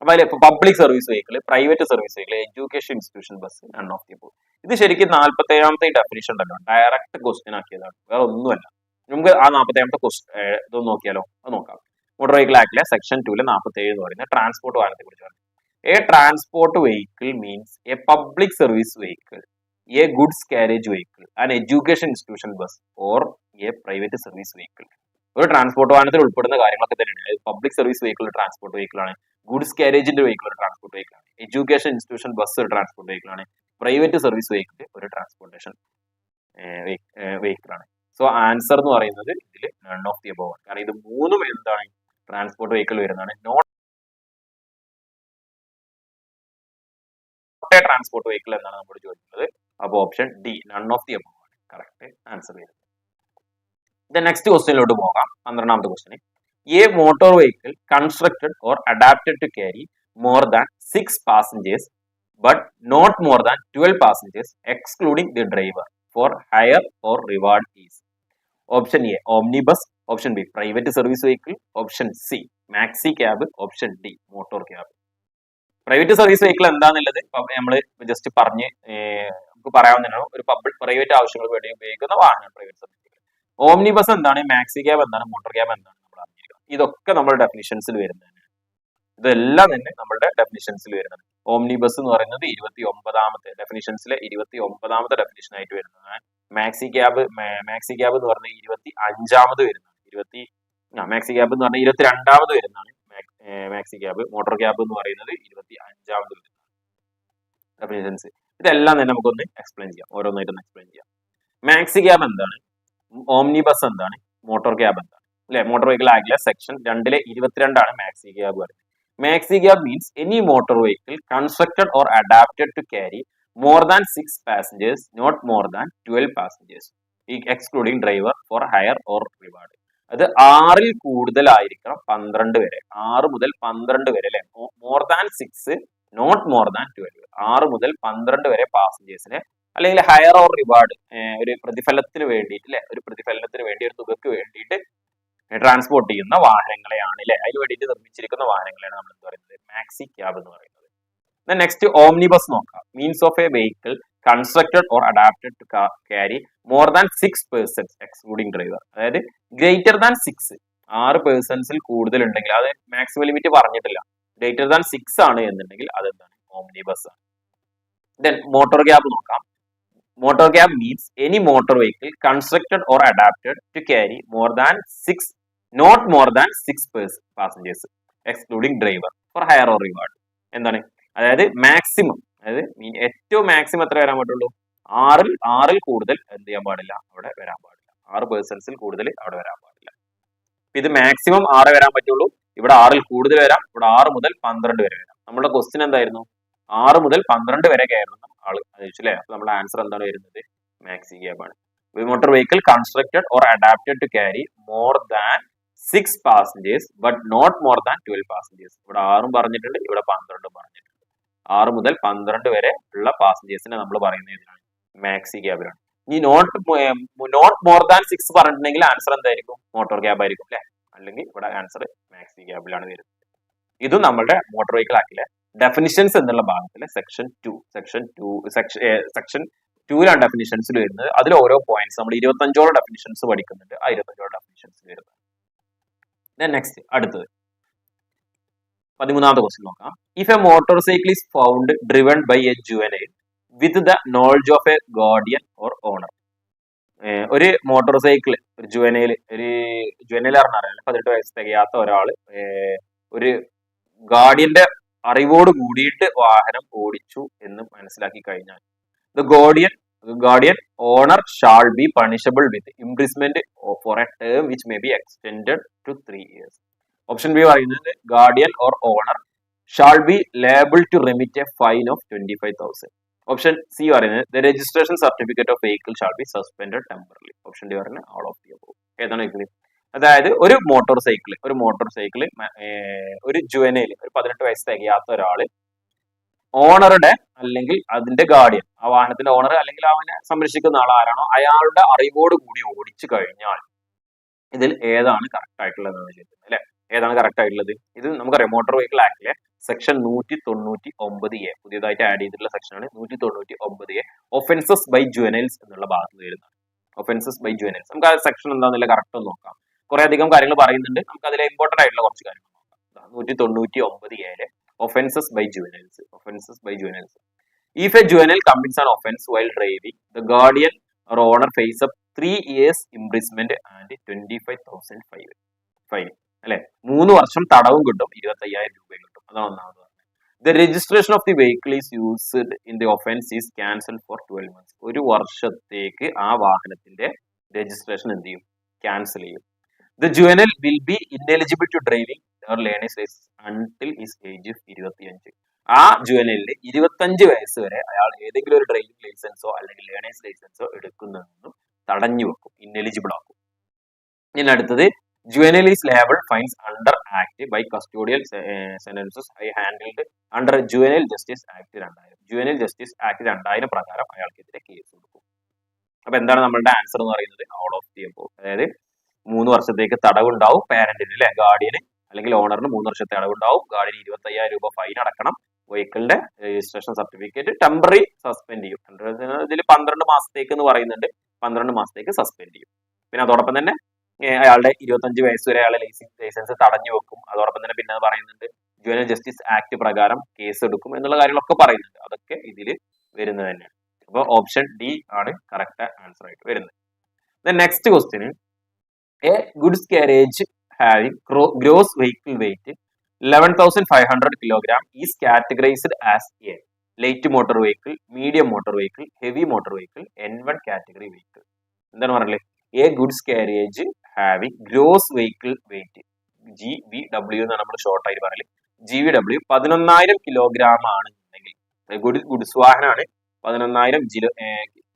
അപ്പൊ അതിൽ public service vehicle, private service vehicle, education institution bus, none of the above. ഇത് ശരിക്കും 47ാമത്തെ ഡെഫിനിഷൻ ഉണ്ടല്ലോ, ഡയറക്റ്റ് ക്വസ്റ്റ്യൻ ആക്കിയതാണ്, വേറെ ഒന്നുമല്ല. നമുക്ക് ആ 47ാമത്തെ ഇതൊന്ന് നോക്കിയാലോ, അത് നോക്കാം. മോട്ടോർ വെഹിക്കിൾ ആക്ടിലെ സെക്ഷൻ 2 47 എന്ന് പറയുന്നത് ട്രാൻസ്പോർട്ട് വാഹനത്തെ കുറിച്ച് പറയുന്നത്. A transport vehicle means A public service vehicle, A goods carriage vehicle, an education institution bus or A private service vehicle. ഒരു ട്രാൻസ്പോർട്ട് വാഹനത്തിൽ ഉൾപ്പെടുന്ന കാര്യങ്ങളൊക്കെ തന്നെയാണ്. Public service vehicle transport vehicle ആണ്, ഗുഡ്സ് കാരേജിന്റെ വെഹിക്കിൾ ഒരു ട്രാൻസ്പോർട്ട് വെഹിക്കിൾ ആണ്, education institution bus ഒരു transport vehicle ആണ്, പ്രൈവറ്റ് സർവീസ് വെഹിക്കിൾ ഒരു ട്രാൻസ്പോർട്ടേഷൻ വെഹിക്കിൾ ആണ്. സോ ആൻസർ എന്ന് പറയുന്നത് ഇതിൽ നൺ ഓഫ് ദി അബോവ് ആണ്. കാരണം ഇത് മൂന്നും എന്താണ്, ട്രാൻസ്പോർട്ട് വെഹിക്കിൾ വരുന്നതാണ്. നോട്ട് എ ട്രാൻസ്പോർട്ട് വെഹിക്കിൾ എന്നാണ് നമ്മൾ ചോദിക്കുന്നത്. അപ്പോൾ option D none of the above ആണ് കറക്റ്റ് ആൻസർ വരുന്നത്. നെക്സ്റ്റ് ക്വസ്റ്റ്യനിലോട്ട് പോകാം. 12ാമത്തെ question. A motor vehicle constructed or adapted to carry more than 6 passengers but not more than 12 passengers excluding the driver for hire or reward is. Option A omnibus, option B private service vehicle, option C maxi cab, option D motor cab. Private service vehicle എന്താണെന്നുള്ളത് നമ്മൾ just പറഞ്ഞ് നമുക്ക് പറയാവുന്നതാണ്. ഒരു public private ആവശ്യങ്ങൾക്ക് വേണ്ടി ഉപയോഗിക്കുന്ന വാഹനമാണ് പ്രൈവറ്റ് സർവീസ് വെഹിക്കിൾ. ഓംനിബസ് എന്താണ്, മാക്സി ക്യാബ് എന്താണ്, മോട്ടോർ ക്യാബ് എന്താണ് നമ്മൾ അറിഞ്ഞിരിക്കണം. ഇതൊക്കെ നമ്മുടെ ഡെഫിനിഷൻസിൽ വരുന്നതാണ്. ഇതെല്ലാം തന്നെ നമ്മുടെ ഡെഫിനിഷൻസിൽ വരുന്നത്. ഓംനിബസ് എന്ന് പറയുന്നത് 29ാമത്തെ ഡെഫിനിഷൻസിലെ 29ാമത്തെ ഡെഫിനിഷൻ ആയിട്ട് വരുന്നതാണ്. മാക്സി ക്യാബ് എന്ന് പറഞ്ഞാൽ 25ാമത് വരുന്നതാണ്. മാക്സി ക്യാബ് എന്ന് പറഞ്ഞാൽ 22ാമത് വരുന്നതാണ് മാക്സി ക്യാബ്. മോട്ടോർ ക്യാബ് എന്ന് പറയുന്നത് 25ാമത് വരുന്നതാണ് ഡെഫിനിഷൻസ്. ഇതെല്ലാം തന്നെ നമുക്കൊന്ന് എക്സ്പ്ലെയിൻ ചെയ്യാം, ഓരോന്നായിട്ടൊന്ന് എക്സ്പ്ലെയിൻ ചെയ്യാം. മാക്സി ക്യാബ് എന്താണ്, ഓംനിബസ് എന്താണ്, മോട്ടോർ ക്യാബ് എന്താണ് അല്ലെ. മോട്ടോർ വെഹിക്കിൾ ആക്ടിലെ സെക്ഷൻ 2 22 ആണ് മാക്സി ക്യാബ് പറയുന്നത്. Maxi cab means any motor vehicle constructed or adapted to carry more than 6 passengers, not more than 12 passengers, excluding driver for hire or reward. അത് 6ൽ കൂടുതലായിരിക്കണം 12 വരെ. 6 മുതൽ 12 വരെ അല്ലെ. More than 6, not more than 12. 6 മുതൽ 12 വരെ പാസഞ്ചേഴ്സിനെ അല്ലെങ്കിൽ ഹയർ ഓർ റിവാർഡ് ഒരു പ്രതിഫലത്തിന് വേണ്ടിയിട്ട് അല്ലെ, ഒരു പ്രതിഫലനത്തിന് വേണ്ടി, ഒരു തുകക്ക് വേണ്ടിയിട്ട് ട്രാൻസ്പോർട്ട് ചെയ്യുന്ന വാഹനങ്ങളെയാണ് അല്ലെ, അതിന് വേണ്ടിയിട്ട് നിർമ്മിച്ചിരിക്കുന്ന വാഹനങ്ങളെയാണ് നമ്മൾ എന്ത് പറയുന്നത്, മാക്സി ക്യാബ് എന്ന് പറയുന്നത്. നെക്സ്റ്റ് ഓംനിബസ് നോക്കാം. Means of a vehicle constructed or adapted to carry more than 6 persons excluding driver. അതായത് ഗ്രേറ്റർ ദാൻ 6, 6 പേഴ്സൺസിൽ കൂടുതൽ ഉണ്ടെങ്കിൽ, അത് മാക്സിമം ലിമിറ്റ് പറഞ്ഞിട്ടില്ല, ഗ്രേറ്റർ ദാൻ 6 ആണ് എന്നുണ്ടെങ്കിൽ അതെന്താണ്, ഓംനിബസ് ആണ്. ദെൻ മോട്ടോർ ക്യാബ് നോക്കാം. Motor cab means any motor vehicle constructed or adapted to carry more than 6, not more than 6 passengers, excluding driver for hire or reward. എന്താണ്, അതായത് maximum, അതായത് ഏറ്റവും മാക്സിമം എത്ര വരാൻ പറ്റുള്ളൂ, 6ൽ കൂടുതൽ എന്ത് ചെയ്യാൻ പാടില്ല, അവിടെ വരാൻ പാടില്ല. 6 പേഴ്സൺസിൽ കൂടുതൽ അവിടെ വരാൻ പാടില്ല. ഇത് മാക്സിമം 6 വരാൻ പറ്റുള്ളൂ. ഇവിടെ 6ൽ കൂടുതൽ വരാം, ഇവിടെ 6 മുതൽ 12 വരെ വരാം. നമ്മുടെ ക്വസ്റ്റ്യൻ എന്തായിരുന്നു? 6 മുതൽ 12 വരെ കയറുന്ന ആൾ ചോദിച്ചു അല്ലേ? അപ്പൊ നമ്മുടെ ആൻസർ എന്താണ് വരുന്നത്? മാക്സി ക്യാബ് ആണ്. Motor vehicle constructed or adapted to carry more than 6 passengers but not more than 12 passengers. ഇവിടെ 6ഉം പറഞ്ഞിട്ടുണ്ട്, ഇവിടെ 12ഉം പറഞ്ഞിട്ടുണ്ട്. 6 മുതൽ 12 വരെ ഉള്ള പാസഞ്ചേഴ്സിനെ നമ്മൾ പറയുന്നത് ഇതിനാണ്, മാക്സി ക്യാബിലാണ്. ഇനി നോട്ട് മോർ ദാൻ 6 പറഞ്ഞിട്ടുണ്ടെങ്കിൽ ആൻസർ എന്തായിരിക്കും? മോട്ടോർ ക്യാബ് ആയിരിക്കും അല്ലെ? അല്ലെങ്കിൽ ഇവിടെ ആൻസർ മാക്സി ക്യാബിലാണ് വരുന്നത്. ഇതും നമ്മുടെ മോട്ടോർ വെഹിക്കിൾ ആക്ടിലെ ഡെഫിനിഷൻസ് എന്നുള്ള ഭാഗത്തിലെ സെക്ഷൻ 2ലാണ് ഡെഫിനിഷൻസിൽ വരുന്നത്. അതിൽ ഓരോ പോയിന്റ്സ് നമ്മൾ 25ഓളം ഡെഫിനിഷൻസ് പഠിക്കുന്നുണ്ട്. ആ 25ഓളം ഡെഫിനിഷൻസ് വരുന്നത്. നെക്സ്റ്റ് അടുത്തത് 13ാമത്തെ ക്വസ്റ്റ്യൻ നോക്കാം. If a motor cycle is found driven by a juvenile with the knowledge of a guardian or owner. ഒരു മോട്ടോർ സൈക്കിൾ ഒരു ജുവനൈൽ അറിഞ്ഞാൽ 18 വയസ്സ് തികയാത്ത ഒരാള് ഒരു ഗാർഡിയന്റെ അറിവോട് കൂടിയിട്ട് വാഹനം ഓടിച്ചു എന്ന് മനസ്സിലാക്കി കഴിഞ്ഞാൽ the guardian owner shall be punishable with imprisonment for a term which may be extended to 3 years. Option B പറയുന്നത് guardian or owner shall be liable to remit a fine of 25,000. Option C പറയുന്നത് the registration certificate of vehicle shall be suspended temporarily. Option D പറയുന്നത് all of the above. ഏതാണ് ഇതിൽ? അതായത് ഒരു motor cycle ഒരു juvenile ഒരു 18 വയസ്സ് തികയാത്ത ഒരാള് ഓണറുടെ അല്ലെങ്കിൽ അതിന്റെ ഗാർഡിയൻ, ആ വാഹനത്തിന്റെ ഓണർ അല്ലെങ്കിൽ അവനെ സംരക്ഷിക്കുന്ന ആൾ ആരാണോ അയാളുടെ അറിവോട് കൂടി ഓടിച്ചു കഴിഞ്ഞാൽ ഇതിൽ ഏതാണ് കറക്റ്റ് ആയിട്ടുള്ളത് ചോദിക്കുന്നത് അല്ലെ? ഏതാണ് കറക്റ്റ് ആയിട്ടുള്ളത്? ഇത് നമുക്കറിയാം മോട്ടോർ വെഹിക്കിൾ ആക്ടിലെ സെക്ഷൻ 199A പുതിയതായിട്ട് ആഡ് ചെയ്തിട്ടുള്ള സെക്ഷനാണ് 199A. ഒഫൻസസ് ബൈ ജുവനൈൽസ് എന്നുള്ള ഭാഗത്ത് വരുന്നതാണ്. Offences by juveniles. നമുക്ക് ആ സെക്ഷൻ എന്താണെന്നുള്ള കറക്റ്റ് ഒന്ന് നോക്കാം. കുറെ അധികം കാര്യങ്ങൾ പറയുന്നുണ്ട്, നമുക്ക് അതിലെ ഇമ്പോർട്ടന്റ് ആയിട്ടുള്ള കുറച്ച് കാര്യങ്ങൾ നോക്കാം. 199A offenses by juveniles. If a juvenile commits an offense while driving, the guardian or owner face up 3 years imprisonment and 25,000 fine. അല്ലെ? 3 വർഷം തടവും കിട്ടും, 25,000 രൂപയും കിട്ടും. അതാണ് ഒന്നാമത് പറഞ്ഞത്. The registration of the vehicle is used in the offense is cancelled for 12 months. 1 വർഷത്തേക്ക് ആ വാഹനത്തിന്റെ രജിസ്ട്രേഷൻ എന്ത് ചെയ്യും? ക്യാൻസൽ ചെയ്യും. The juvenile will be ineligible to driving or learner's license until his age of 25. ആ ജുവനൈലിന് 25 വയസ്സ് വരെ അയാൾ ഏതെങ്കിലും ഒരു ഡ്രൈവിംഗ് ലൈസൻസോ അല്ലെങ്കിൽ ലേണേഴ്സ് ലൈസൻസോ എടുക്കുന്നതെന്നും തടഞ്ഞു വെക്കും, ഇന്നെലിജിബിൾ ആക്കും. ഇനി അടുത്തത് juvenile is liable fines under act by custodial sentences handled under juvenile justice act 2000. juvenile justice act 2000 പ്രകാരം അയാൾക്കെതിരെ കേസ് കൊടുക്കും. അപ്പൊ എന്താണ് നമ്മളുടെ ആൻസർ എന്ന് പറയുന്നത്? All of the above. അതായത് 3 വർഷത്തേക്ക് തടവുണ്ടാവും പാരന്റിന് അല്ലെ, ഗാർഡിയന് അല്ലെങ്കിൽ ഓണറിന് 3 വർഷത്തെ തടവുണ്ടാവും. ഗാർഡിയന് 25,000 രൂപ ഫൈൻ അടക്കണം. വെഹിക്കിളിന്റെ രജിസ്ട്രേഷൻ സർട്ടിഫിക്കറ്റ് ടെമ്പററി സസ്പെൻഡ് ചെയ്യും. ഇതിൽ 12 മാസത്തേക്ക് എന്ന് പറയുന്നുണ്ട്, 12 മാസത്തേക്ക് സസ്പെൻഡ് ചെയ്യും. പിന്നെ അതോടൊപ്പം തന്നെ അയാളുടെ 25 വയസ്സ് വരെ അയാളെ ലൈസൻസ് തടഞ്ഞു വെക്കും. അതോടൊപ്പം തന്നെ പിന്നെ പറയുന്നുണ്ട് ജുവനൈൽ ജസ്റ്റിസ് ആക്ട് പ്രകാരം കേസ് എടുക്കും എന്നുള്ള കാര്യങ്ങളൊക്കെ പറയുന്നുണ്ട്. അതൊക്കെ ഇതിൽ വരുന്നത് തന്നെയാണ്. അപ്പോൾ ഓപ്ഷൻ ഡി ആണ് കറക്റ്റ് ആൻസർ ആയിട്ട് വരുന്നത്. Next question, A goods carriage having gross vehicle weight 11,500 kilogram is categorized as a light motor vehicle, medium motor vehicle, heavy motor vehicle, N1 category vehicle. എന്താണ് പറഞ്ഞത്? A goods carriage having gross vehicle weight GVW എന്നാണ് നമ്മൾ short ആയിട്ട് പറയല്. GVW 11,000 kilogram ആണെന്നുണ്ടെങ്കിൽ goods വാഹനമാണ്, 11,000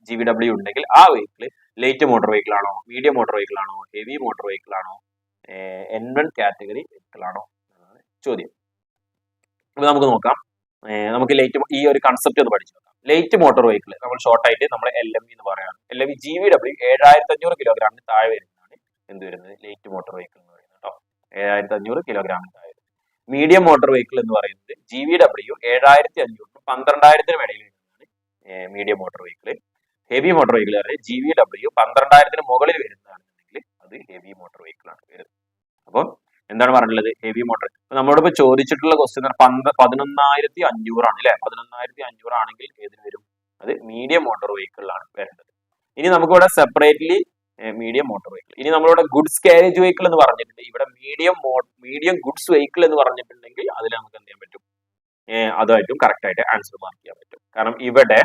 GVW ഉണ്ടെങ്കിൽ ആ വെഹിക്കിൾ ലൈറ്റ് മോട്ടോർ വെഹിക്കിൾ ആണോ, മീഡിയം മോട്ടോർ വെഹിക്കിൾ ആണോ, ഹെവി മോട്ടോർ വെഹിക്കിൾ ആണോ, N1 കാറ്റഗറി വെഹിക്കിൾ ആണോ എന്നാണ് ചോദ്യം. അപ്പൊ നമുക്ക് നോക്കാം. നമുക്ക് ഈ ഒരു കൺസെപ്റ്റ് ഒന്ന് പഠിച്ചു നോക്കാം. ലൈറ്റ് മോട്ടോർ വെഹിക്കിൾ നമ്മൾ ഷോർട്ട് ആയിട്ട് നമ്മൾ LMV എന്ന് പറയുകയാണ്. LMV GVW 7,500 കിലോഗ്രാമിന് താഴെ വരുന്നതാണ് എന്ത് വരുന്നത്? ലൈറ്റ് മോട്ടോർ വെഹിക്കിൾ എന്ന് പറയുന്നത് കേട്ടോ. 7,500 കിലോഗ്രാമിന് താഴെ. മീഡിയം മോട്ടോർ വെഹിക്കിൾ എന്ന് പറയുന്നത് GVW 7,500 12,000 ഇടയിൽ വരുന്നതാണ് medium motor vehicle. Heavy motor vehicle പറയുന്നത് GVW 12,000 മുകളിൽ വരുന്നതാണെന്നുണ്ടെങ്കിൽ അത് ഹെവി മോട്ടോർ വെഹിക്കിൾ ആണ് വരുന്നത്. അപ്പം എന്താണ് പറഞ്ഞിട്ടുള്ളത്? Heavy motor. നമ്മളോട് ചോദിച്ചിട്ടുള്ള ക്വസ്റ്റ്യൻ 11,500 ആണ് അല്ലെ? 11,500 ആണെങ്കിൽ ഏതിന് വരും? അത് മീഡിയം മോട്ടോർ വെഹിക്കിളിലാണ് വരുന്നത്. ഇനി നമുക്കിവിടെ സെപ്പറേറ്റ്ലി മീഡിയം മോട്ടോർ വെഹിക്കിൾ. ഇനി നമ്മളിവിടെ ഗുഡ്സ് കാരേജ് വെഹിക്കിൾ എന്ന് പറഞ്ഞിട്ടുണ്ട്. ഇവിടെ മീഡിയം ഗുഡ്സ് വെഹിക്കിൾ എന്ന് പറഞ്ഞിട്ടുണ്ടെങ്കിൽ അതിൽ നമുക്ക് എന്ത് ചെയ്യാൻ പറ്റും? അതായിട്ടും കറക്റ്റ് ആയിട്ട് ആൻസർ മാർക്ക് ചെയ്യാൻ പറ്റും. കാരണം ഇവിടെ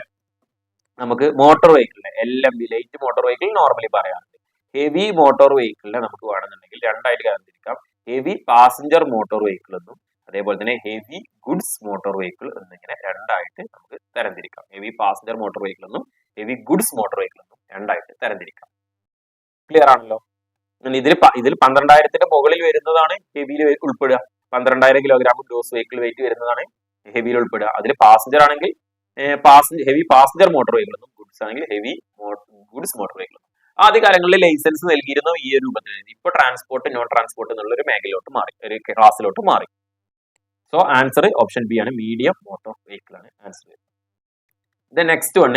നമുക്ക് മോട്ടോർ വെഹിക്കിളിനെ LMV light motor vehicle normally പറയാറുണ്ട്. ഹെവി മോട്ടോർ വെഹിക്കിളിനെ നമുക്ക് വേണമെന്നുണ്ടെങ്കിൽ രണ്ടായിട്ട് തരംതിരിക്കാം. ഹെവി പാസഞ്ചർ മോട്ടോർ വെഹിക്കിൾ എന്നും അതേപോലെ തന്നെ ഹെവി ഗുഡ്സ് മോട്ടോർ വെഹിക്കിൾ എന്നിങ്ങനെ രണ്ടായിട്ട് നമുക്ക് തരംതിരിക്കാം. ഹെവി പാസഞ്ചർ മോട്ടോർ വെഹിക്കിൾ എന്നും ഹെവി ഗുഡ്സ് മോട്ടോർ വെഹിക്കിൾ എന്നും രണ്ടായിട്ട് തരംതിരിക്കാം. ക്ലിയർ ആണല്ലോ? ഇതിൽ 12,000 മുകളിൽ വരുന്നതാണ് ഹെവിയിൽ ഉൾപ്പെടുക. 12,000 കിലോഗ്രാം ഗ്രോസ് വെഹിക്കിൾ വെയിറ്റ് വരുന്നതാണ് ഹെവിയിൽ ഉൾപ്പെടുക. അതിൽ പാസഞ്ചർ ആണെങ്കിൽ ഹെവി പാസഞ്ചർ മോട്ടോർ വെഹിക്കിൾ എന്നും ഗുഡ്സ് ആണെങ്കിൽ ഹെവി ഗുഡ്സ് മോട്ടോർ വെഹിക്കിൾ എന്നും. ആദ്യകാലങ്ങളിൽ ലൈസൻസ് നൽകിയിരുന്നു ഈ ഒരു രൂപത്തിൽ. ഇപ്പൊ ട്രാൻസ്പോർട്ട് നോൺ ട്രാൻസ്പോർട്ട് എന്നുള്ള ഒരു മേഖലയിലോട്ട് മാറി, ഒരു ക്ലാസ്സിലോട്ട് മാറി. സോ ആൻസർ ഓപ്ഷൻ ബി ആണ്, മീഡിയം മോട്ടോർ വെഹിക്കിൾ ആണ് answer. The next one,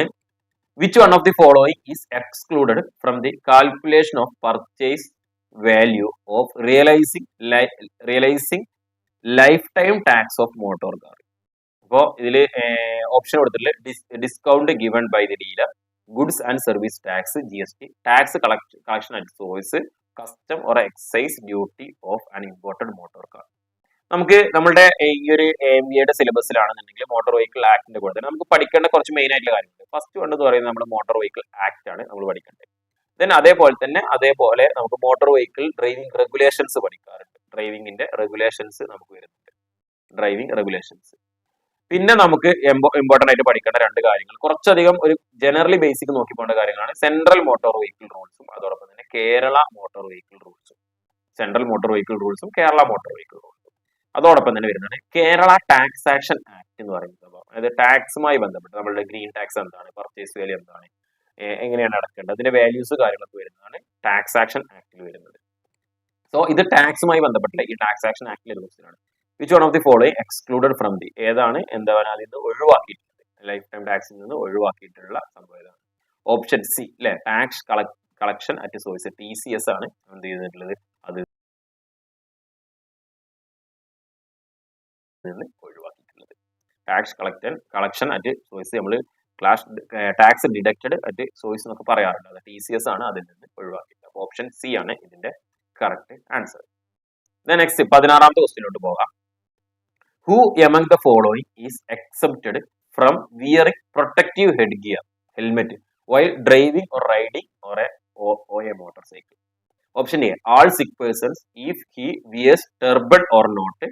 which one of the following is excluded from the calculation of purchase value of realizing lifetime tax of motor car? അപ്പോൾ ഇതിൽ option കൊടുത്തിട്ടുള്ള discount given by the dealer, goods and service tax GST, tax collection at source, custom or excise duty of an imported motor car. നമുക്ക് നമ്മുടെ ഈ ഒരു MBA സിലബസിലാണെന്നുണ്ടെങ്കിൽ motor vehicle ആക്ടിന്റെ കൂടെ തന്നെ നമുക്ക് പഠിക്കേണ്ട കുറച്ച് മെയിൻ ആയിട്ടുള്ള കാര്യങ്ങളുണ്ട്. ഫസ്റ്റ് വൺ എന്ന് പറയുന്നത് നമ്മുടെ മോട്ടോർ വെഹിക്കിൾ ആക്ട് ആണ് നമ്മൾ പഠിക്കേണ്ടത്. ദെൻ അതേപോലെ നമുക്ക് മോട്ടോർ വെഹിക്കിൾ ഡ്രൈവിംഗ് റെഗുലേഷൻസ് പഠിക്കാറുണ്ട്. ഡ്രൈവിംഗിന്റെ റെഗുലേഷൻസ് നമുക്ക് വരുന്നുണ്ട്, ഡ്രൈവിംഗ് റെഗുലേഷൻസ്. പിന്നെ നമുക്ക് ഇമ്പോർട്ടന്റ് ആയിട്ട് പഠിക്കേണ്ട രണ്ട് കാര്യങ്ങൾ, കുറച്ചധികം ഒരു ജനറലി ബേസിക് നോക്കി പോകേണ്ട കാര്യങ്ങളാണ് സെൻട്രൽ മോട്ടോർ വെഹിക്കിൾ റൂൾസും അതോടൊപ്പം തന്നെ കേരള മോട്ടോർ വെഹിക്കിൾ റൂൾസും. സെൻട്രൽ മോട്ടോർ വെഹിക്കിൾ റൂൾസും കേരള മോട്ടോർ വെഹിക്കിൾ റൂൾസും. അതോടൊപ്പം തന്നെ വരുന്നതാണ് കേരള ടാക്സാക്ഷൻ ആക്ട് എന്ന് പറയുന്നത്. അതായത് ടാക്സുമായി ബന്ധപ്പെട്ട് നമ്മളുടെ ഗ്രീൻ ടാക്സ് എന്താണ്, പർച്ചേസ് വാല്യൂ എന്താണ്, എങ്ങനെയാണ് അടക്കേണ്ടത്, അതിന്റെ വാല്യൂസ് കാര്യങ്ങളൊക്കെ വരുന്നതാണ് ടാക്സാക്ഷൻ ആക്ടിൽ വരുന്നത്. സോ ഇത് ടാക്സുമായി ബന്ധപ്പെട്ടുള്ള ഈ ടാക്സാക്ഷൻ ആക്ടിലെ റൂൾസിലാണ്. Which one of the following excluded from the, ഏതാണ് എന്താണ് അതിൽ നിന്ന് ഒഴിവാക്കിയിട്ടുള്ളത്, ലൈഫ് ടൈം ടാക്സിൽ നിന്ന് ഒഴിവാക്കിയിട്ടുള്ള സംഭവം ഏതാണ്? ഓപ്ഷൻ സി അല്ലെ, tax collection at source, TCS ആണ് എന്ത് ചെയ്തിട്ടുള്ളത്, അത് നിന്ന് ഒഴിവാക്കിയിട്ടുള്ളത്. ടാക്സ് കളക്ഷൻ അറ്റ് സോഴ്സ് നമ്മൾ ടാക്സ് ഡിഡക്റ്റഡ് അറ്റ് സോഴ്സ് എന്നൊക്കെ പറയാറുണ്ട്. അത് TCS ആണ് അതിൽ നിന്ന് ഒഴിവാക്കിയിട്ടുള്ളത്. അപ്പോൾ ഓപ്ഷൻ സി ആണ് ഇതിന്റെ കറക്റ്റ് ആൻസർ. നെക്സ്റ്റ് 16ാമത്തെ ക്വസ്റ്റ്യനിലോട്ട് പോകാം. Who among the following is excepted from wearing protective head gear helmet while driving or riding or a motor cycle? Option A, all Sikh persons if he wears turban or not.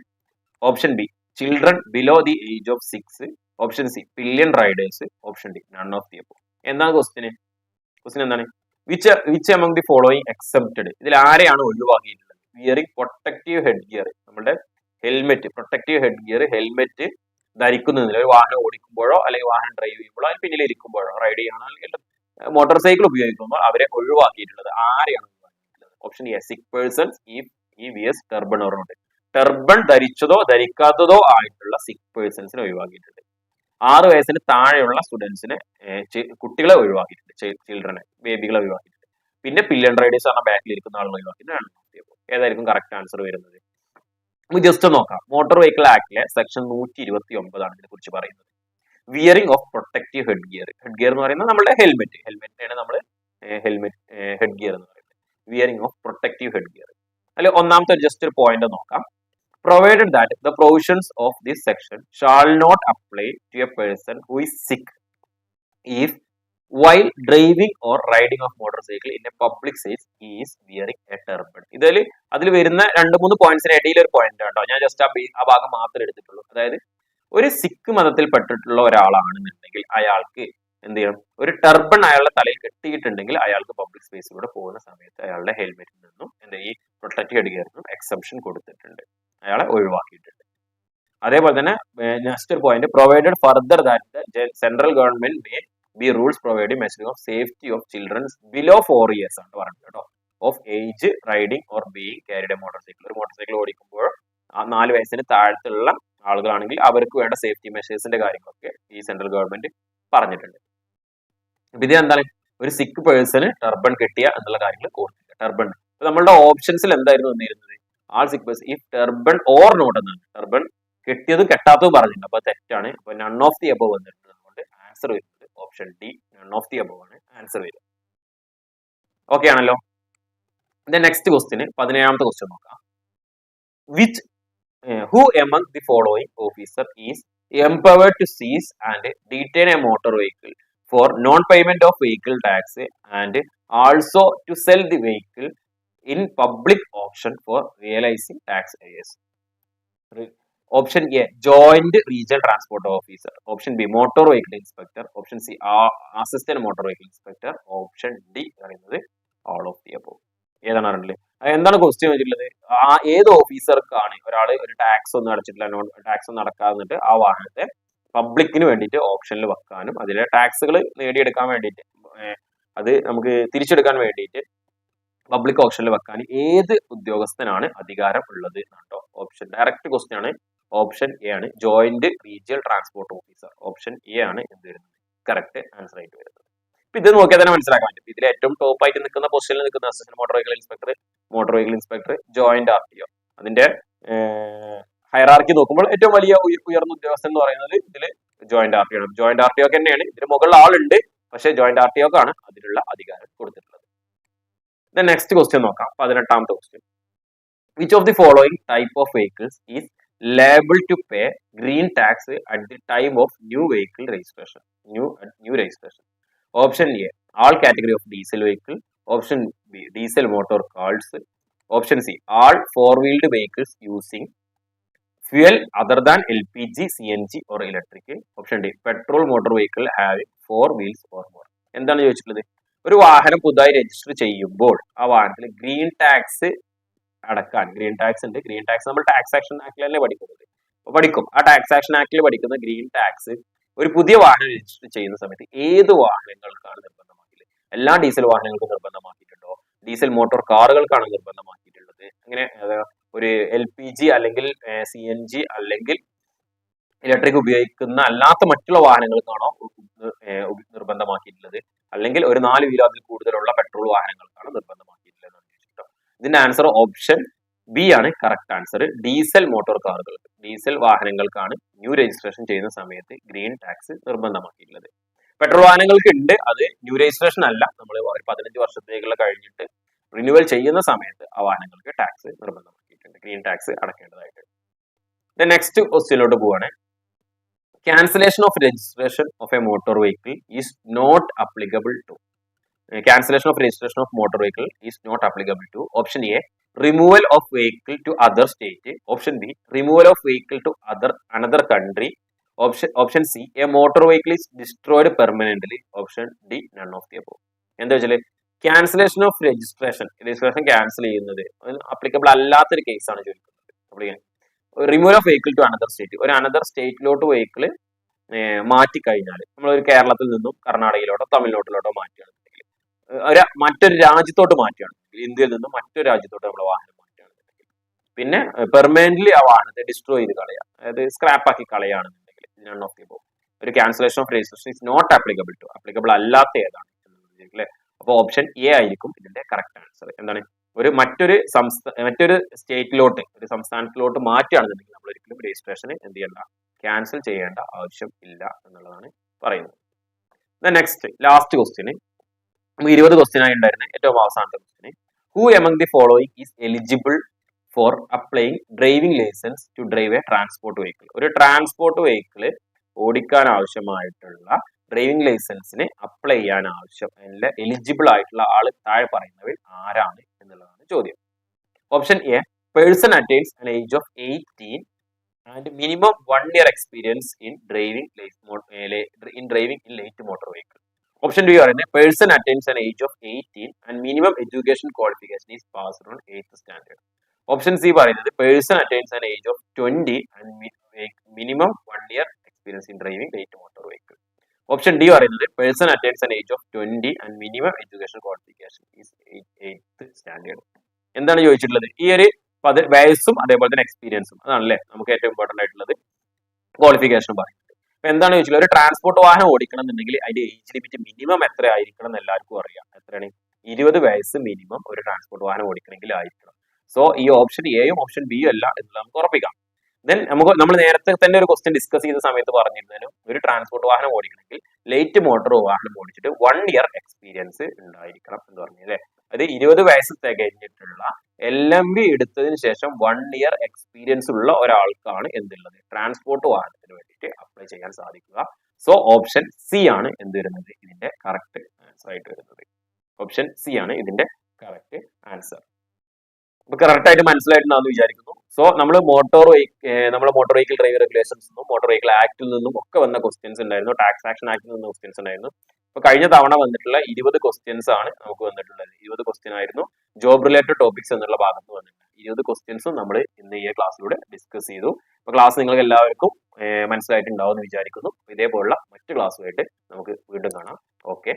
Option B, children below the age of 6. Option C, pillion riders. Option D, none of the above. എന്താണ് question എന്താണ്? Which among the following excepted, ഇതിൽ ആരെയാണ് ഒഴിവാക്കിയിട്ടുള്ളത്? Wearing protective head gear, നമ്മുടെ helmet, protective head gear helmet ധരിക്കുന്നതിൽ ഒരു വാഹനം ഓടിക്കുമ്പോഴോ അല്ലെങ്കിൽ വാഹനം ഡ്രൈവ് ചെയ്യുമ്പോഴോ അതിന് പിന്നിൽ ഇരിക്കുമ്പോഴോ റൈഡ് ചെയ്യണോ അല്ലെങ്കിൽ മോട്ടോർ സൈക്കിൾ ഉപയോഗിക്കുമ്പോൾ അവരെ ഒഴിവാക്കിയിട്ടുള്ളത് ആരെയാണ് ഒഴിവാക്കിയിട്ടുള്ളത്? Option A, Sikh persons if he wears turban or not. Turban ധരിച്ചതോ ധരിക്കാത്തതോ ആയിട്ടുള്ള സിക്ക് പേഴ്സൺസിനെ ഒഴിവാക്കിയിട്ടുണ്ട്. 6 വയസ്സിന് താഴെയുള്ള സ്റ്റുഡൻസിനെ, കുട്ടികളെ ഒഴിവാക്കിയിട്ടുണ്ട്, ചിൽഡ്രനെ, ബേബികളെ ഒഴിവാക്കിയിട്ടുണ്ട്. പിന്നെ പില്യൺ റൈഡേഴ്സ് പറഞ്ഞ ബാക്കിൽ ഇരിക്കുന്ന ആളുകൾ ഒഴിവാക്കിയിട്ടുണ്ട്. ഏതായിരിക്കും കറക്റ്റ് ആൻസർ വരുന്നത്? നമുക്ക് ജസ്റ്റ് നോക്കാം. മോട്ടോർ വെഹിക്കിൾ ആക്ടിലെ സെക്ഷൻ 129 ആണ് ഇതിനെ കുറിച്ച് പറയുന്നത്. Wearing of protective head gear. Head gear എന്ന് പറയുന്നത് നമ്മുടെ ഹെൽമെറ്റാണ് നമ്മൾ ഹെഡ് ഗിയർ എന്ന് പറയുന്നത്. Wearing of protective head gear. അതിൽ ഒന്നാമത്തെ ജസ്റ്റ് ഒരു പോയിന്റ് നോക്കാം. Provided that the provisions of this section shall not apply to a person who is sick if while driving or riding of motorcycle in a public place he is wearing a turban. അതിൽ വരുന്ന 2-3 പോയിന്റ്സിന് ഇടയിൽ ഒരു point ഉണ്ടോ, ഞാൻ just ആ ഭാഗം മാത്രമേ എടുത്തിട്ടുള്ളൂ. അതായത് ഒരു സിഖ് മതത്തിൽ പെട്ടിട്ടുള്ള ഒരാളാണെന്നുണ്ടെങ്കിൽ അയാൾക്ക് എന്ത് ചെയ്യണം, ഒരു ടർബൺ അയാളുടെ തലയിൽ കെട്ടിയിട്ടുണ്ടെങ്കിൽ അയാൾക്ക് പബ്ലിക് സ്പേസിലൂടെ പോകുന്ന സമയത്ത് അയാളുടെ ഹെൽമെറ്റിൽ നിന്നും ഈ പ്രൊട്ടക്റ്റീവ് ഹെഡ് ഗിയറിൽ നിന്നും എക്സംഷൻ കൊടുത്തിട്ടുണ്ട്, അയാളെ ഒഴിവാക്കിയിട്ടുണ്ട്. അതേപോലെ തന്നെ next point, provided further that central government may be rules providing measuring of safety of children's below 4 years ആണ് പറഞ്ഞത് കേട്ടോ, of age riding or being carried A motor cycle. ഒരു മോട്ടോർ സൈക്കിൾ ഓടിക്കുമ്പോൾ 4 വയസ്സിന് താഴത്തുള്ള ആളുകളാണെങ്കിൽ അവർക്ക് വേണ്ട സേഫ്റ്റി മെഷേഴ്സിന്റെ കാര്യങ്ങളൊക്കെ ഈ സെൻട്രൽ ഗവൺമെന്റ് പറഞ്ഞിട്ടുണ്ട്. ഇത് എന്താണ്, ഒരു സിക്ക് പേഴ്സണ് ടർബൺ കെട്ടിയ എന്നുള്ള കാര്യങ്ങൾ ഓർത്തില്ല. ടർബൺ നമ്മളുടെ ഓപ്ഷൻസിൽ എന്തായിരുന്നു വന്നിരുന്നത്? ആൾ സിക്ക് പേഴ്സൺ ഇഫ് ടർബൺ ഓർ നോട്ട് എന്നാണ്. ടർബൺ കെട്ടിയതും കെട്ടാത്തതും പറഞ്ഞിട്ടുണ്ട്, അപ്പൊ തെറ്റാണ്. അപ്പൊ നൺ ഓഫ് ദി അബവ് വന്നിട്ടുണ്ട്. അതുകൊണ്ട് ആൻസർ വരുന്നത് option D, none of the above ആണ് ആൻസർ വരിക. ഓക്കെ ആണല്ലോ. നെക്സ്റ്റ് ക്വസ്റ്റ്യന് 17ാമത്തെ ക്വസ്റ്റ്യൻ നോക്കാം. Which who among the following officer is empowered to seize and detain a motor vehicle for non-payment of vehicle tax and also to sell the vehicle in public auction for realizing tax areas. Option A, joint regional transport officer. Option B, motor vehicle inspector. Option C, assistant motor vehicle inspector. Option D പറയുന്നത് all of the above. ഏതാണ് അറിയില്ലേ? എന്താണ് question വെച്ചിട്ടുള്ളത്? ഏത് ഓഫീസർക്കാണ് ഒരാൾ ഒരു tax ഒന്നും അടച്ചിട്ടില്ല, tax ഒന്നും അടക്കാതെ ആ വാഹനത്തെ പബ്ലിക്കിന് വേണ്ടിയിട്ട് ഓപ്ഷനിൽ വെക്കാനും അതിലെ ടാക്സുകൾ നേടിയെടുക്കാൻ വേണ്ടിയിട്ട് അത് നമുക്ക് തിരിച്ചെടുക്കാൻ വേണ്ടിയിട്ട് പബ്ലിക് ഓപ്ഷനിൽ വെക്കാൻ ഏത് ഉദ്യോഗസ്ഥനാണ് അധികാരം ഉള്ളത് കേട്ടോ. ഓപ്ഷൻ ഡയറക്റ്റ് ക്വസ്റ്റ്യൻ ആണ്. ഓപ്ഷൻ എ ആണ് joint റീജിയൽ transport officer. Option A ആണ് എന്ത് വരുന്നത് കറക്റ്റ് ആൻസർ ആയിട്ട് വരുന്നത്. ഇപ്പൊ ഇത് നോക്കിയാൽ തന്നെ മനസ്സിലാക്കാൻ പറ്റും. ഇതിൽ ഏറ്റവും ടോപ്പ് ആയിട്ട് നിൽക്കുന്ന പൊസിഷനിൽ നിൽക്കുന്ന assistant motor vehicle inspector joint RTO. അതിന്റെ ഹയറാർക്കി നോക്കുമ്പോൾ ഏറ്റവും വലിയ ഉയർന്ന ഉദ്യോഗസ്ഥൻ എന്ന് പറയുന്നത് ഇതിൽ ജോയിന്റ് RTO ആണ്. ജോയിന്റ് RTO തന്നെയാണ്. ഇതിന് മുകളിൽ ആളുണ്ട്, പക്ഷെ ജോയിന്റ് RTO ആണ് അതിനുള്ള അധികാരം കൊടുത്തിട്ടുള്ളത്. നെക്സ്റ്റ് ക്വസ്റ്റ്യൻ നോക്കാം. 18ാമത്തെ question. Which of the following type of vehicles is liable to pay green tax at the time of new vehicle registration? New registration. Option A, all category of diesel vehicle. Option B, diesel motor cars. Option C, all four-wheeled vehicles using fuel other than LPG, CNG or electric. Option D, petrol motor vehicle having 4 wheels or more. എന്താണ് ചോദിച്ചിട്ടുള്ളത്? ഒരു വാഹനം പുതുതായി register ചെയ്യുമ്പോൾ ആ വാഹനത്തിൽ green tax അടക്കാൻ, green tax ഉണ്ട്. ഗ്രീൻ ടാക്സ് നമ്മൾ ടാക്സ് ആക്ഷൻ ആക്ടിലല്ലേ പഠിക്കും. ആ ടാക്സ് ആക്ഷൻ ആക്ടിൽ പഠിക്കുന്ന ഗ്രീൻ ടാക്സ് ഒരു പുതിയ വാഹനം രജിസ്റ്റർ ചെയ്യുന്ന സമയത്ത് ഏത് വാഹനങ്ങൾക്കാണ് നിർബന്ധമാക്കിയത്? എല്ലാ ഡീസൽ വാഹനങ്ങൾക്കും നിർബന്ധമാക്കിയിട്ടുണ്ടോ? Diesel motor കാറുകൾക്കാണ് നിർബന്ധമാക്കിയിട്ടുള്ളത്? അങ്ങനെ ഒരു LPG അല്ലെങ്കിൽ CNG അല്ലെങ്കിൽ ഇലക്ട്രിക് ഉപയോഗിക്കുന്ന അല്ലാത്ത മറ്റുള്ള വാഹനങ്ങൾക്കാണോ നിർബന്ധമാക്കിയിട്ടുള്ളത്? അല്ലെങ്കിൽ ഒരു 4 വീലോ അതിൽ കൂടുതലുള്ള പെട്രോൾ വാഹനങ്ങൾക്കാണ് നിർബന്ധമാക്കിയിട്ടുള്ളത്? ഇതിന്റെ ആൻസർ ഓപ്ഷൻ ബി ആണ് കറക്റ്റ് ആൻസർ. ഡീസൽ മോട്ടോർ കാറുകൾക്ക്, ഡീസൽ വാഹനങ്ങൾക്കാണ് ന്യൂ രജിസ്ട്രേഷൻ ചെയ്യുന്ന സമയത്ത് ഗ്രീൻ ടാക്സ് നിർബന്ധമാക്കിയിട്ടുള്ളത്. പെട്രോൾ വാഹനങ്ങൾക്ക് ഉണ്ട്, അത് ന്യൂ രജിസ്ട്രേഷൻ അല്ല. നമ്മൾ ഒരു 15 വർഷത്തേക്കുള്ള കഴിഞ്ഞിട്ട് റിന്യൂവൽ ചെയ്യുന്ന സമയത്ത് ആ വാഹനങ്ങൾക്ക് ടാക്സ് നിർബന്ധമാക്കിയിട്ടുണ്ട്, ഗ്രീൻ ടാക്സ് അടക്കേണ്ടതായിട്ട്. നെക്സ്റ്റ് ക്വസ്റ്റ്യനിലോട്ട് പോവാണ്. Cancellation of registration of a motor vehicle is not applicable to. Cancellation of registration of motor vehicle is not applicable to. Option A, removal of vehicle to other state. Option B, removal of vehicle to another country. Option C, a motor vehicle is destroyed permanently. Option D, none of the above. എന്താ വെച്ചാൽ cancellation of registration cancel ചെയ്യുന്നത് applicable അല്ലാത്തൊരു കേസാണ് ചോദിക്കുന്നത്. Removal of vehicle to another state, ഒരു another സ്റ്റേറ്റിലോട്ട് vehicle മാറ്റിക്കഴിഞ്ഞാൽ, നമ്മളൊരു കേരളത്തിൽ നിന്നും കർണാടകയിലോട്ടോ തമിഴ്നാട്ടിലോട്ടോ മാറ്റുകയാണ്, മറ്റൊരു രാജ്യത്തോട്ട് മാറ്റുകയാണെന്നുണ്ടെങ്കിൽ, ഇന്ത്യയിൽ നിന്നും മറ്റൊരു രാജ്യത്തോട്ട് നമ്മൾ വാഹനം മാറ്റുകയാണെന്നുണ്ടെങ്കിൽ, പിന്നെ പെർമനന്റ്ലി ആ വാഹനത്തെ ഡിസ്ട്രോയ് ചെയ്ത് കളയാം, അതായത് സ്ക്രാപ്പ് ആക്കി കളയാണെന്നുണ്ടെങ്കിൽ, നൺ ഓഫ് ദി അബവ്. ഒരു cancellation of registration is not applicable to, applicable അല്ലാത്ത ഏതാണ് അല്ലേ? അപ്പോൾ ഓപ്ഷൻ എ ആയിരിക്കും ഇതിന്റെ കറക്റ്റ് ആൻസർ. എന്താണ്? മറ്റൊരു സ്റ്റേറ്റിലോട്ട്, ഒരു സംസ്ഥാനത്തിലോട്ട് മാറ്റുകയാണെന്നുണ്ടെങ്കിൽ നമ്മൾ ഒരിക്കലും രജിസ്ട്രേഷന് എന്ത് ചെയ്യേണ്ട, ക്യാൻസൽ ചെയ്യേണ്ട ആവശ്യം ഇല്ല എന്നുള്ളതാണ് പറയുന്നത്. നെക്സ്റ്റ് ലാസ്റ്റ് ക്വസ്റ്റ്യന് 20 ക്വസ്റ്റ്യൻ ആയി ഉണ്ടായിരുന്ന ഏറ്റവും അവസാനത്തെ ക്വസ്റ്റ്യന്. Who among the following is eligible for applying driving license to drive a transport vehicle? ഒരു ട്രാൻസ്പോർട്ട് വെഹിക്കിൾ ഓടിക്കാൻ ആവശ്യമായിട്ടുള്ള ഡ്രൈവിംഗ് ലൈസൻസിന് അപ്ലൈ ചെയ്യാൻ എലിജിബിൾ ആയിട്ടുള്ള ആൾ താഴെ പറയുന്നവർ ആരാണ് എന്നുള്ളതാണ് ചോദ്യം. Option A, person attains an age of 18 and minimum 1 year experience in driving in light motor vehicle. Option B പറയുന്നത് person attains an age of 18 and minimum education qualification is passed on 8th standard. Option C പറയുന്നത് person attains an age of 20 and minimum 1 year experience in driving light motor vehicle. Option D പറയുന്നത് person attains an age of 20 and minimum education qualification is 8th standard. എന്താണ് ചോദിച്ചിട്ടുള്ളത്? ഈ ഒരു വയസ്സും അതേപോലെ തന്നെ എക്സ്പീരിയൻസും, അതാണല്ലേ നമുക്ക് ഏറ്റവും ഇമ്പോർട്ടന്റ് ആയിട്ടുള്ളത്. ക്വാളിഫിക്കേഷൻ പറയുന്നത് എന്താണ് ചോദിച്ചാൽ, ഒരു ട്രാൻസ്പോർട്ട് വാഹനം ഓടിക്കണം എന്നുണ്ടെങ്കിൽ അതിന്റെ ഏജ് ലിമിറ്റ് മിനിമം എത്ര ആയിരിക്കണം എന്ന് എല്ലാവർക്കും അറിയാം. എത്രയാണ്? 20 വയസ്സ് മിനിമം ഒരു ട്രാൻസ്പോർട്ട് വാഹനം ഓടിക്കണമെങ്കിൽ ആയിരിക്കണം. സോ ഈ ഓപ്ഷൻ എയും ഓപ്ഷൻ ബിയും അല്ല എന്നുള്ളത് നമുക്ക് ഉറപ്പിക്കാം. ദെൻ നമ്മൾ നേരത്തെ തന്നെ ഒരു ക്വസ്റ്റ്യൻ ഡിസ്കസ് ചെയ്ത സമയത്ത് പറഞ്ഞിരുന്നതിനും, ഒരു ട്രാൻസ്പോർട്ട് വാഹനം ഓടിക്കണമെങ്കിൽ ലൈറ്റ് മോട്ടോർ വാഹനം ഓടിച്ചിട്ട് 1 year എക്സ്പീരിയൻസ് ഉണ്ടായിരിക്കണം എന്ന് പറഞ്ഞല്ലേ. അത് 20 വയസ്സ് തികഞ്ഞിട്ടുള്ള LMB എടുത്തതിന് ശേഷം 1 year എക്സ്പീരിയൻസ് ഉള്ള ഒരാൾക്കാണ് എന്തുള്ളത്, ട്രാൻസ്പോർട്ട് വാഹനത്തിന് വേണ്ടിയിട്ട് അപ്ലൈ ചെയ്യാൻ സാധിക്കുക. സോ ഓപ്ഷൻ സി ആണ് എന്ത് വരുന്നത്, ഇതിന്റെ കറക്റ്റ് ആൻസർ ആയിട്ട് വരുന്നത്. ഓപ്ഷൻ സി ആണ് ഇതിന്റെ കറക്റ്റ് ആൻസർ. അപ്പൊ കറക്റ്റ് ആയിട്ട് മനസ്സിലായിട്ടുണ്ടാവും വിചാരിക്കുന്നു. സോ നമ്മൾ നമ്മുടെ മോട്ടോർ വെഹിക്കിൾ ഡ്രൈവിംഗ് റെഗുലേഷൻസ് നിന്നും മോട്ടോർ വെഹിക്കിൾ ആക്ടിൽ നിന്നും ഒക്കെ വന്ന ക്വസ്റ്റ്യൻസ് ഉണ്ടായിരുന്നു. ടാക്സ് ആക്ഷൻ ആക്ടിൽ നിന്ന് ക്വസ്റ്റ്യൻസ് ഉണ്ടായിരുന്നു. അപ്പൊ കഴിഞ്ഞ തവണ വന്നിട്ടുള്ള 20 ക്വസ്റ്റ്യൻസ് ആണ് നമുക്ക് വന്നിട്ടുള്ളത്. 20 ക്വസ്റ്റ്യൻ ആയിരുന്നു ജോബ് റിലേറ്റഡ് ടോപ്പിക്സ് എന്നുള്ള ഭാഗത്ത് വന്നിട്ടുണ്ട്. 20 ക്വസ്റ്റ്യൻസും നമ്മൾ ഇന്ന് ഈ ക്ലാസ്സിലൂടെ ഡിസ്കസ് ചെയ്തു. അപ്പൊ ക്ലാസ് നിങ്ങൾക്ക് എല്ലാവർക്കും മനസ്സിലായിട്ടുണ്ടാവും എന്ന് വിചാരിക്കുന്നു. ഇതേപോലുള്ള മറ്റു ക്ലാസ്സുമായിട്ട് നമുക്ക് വീണ്ടും കാണാം. ഓക്കെ.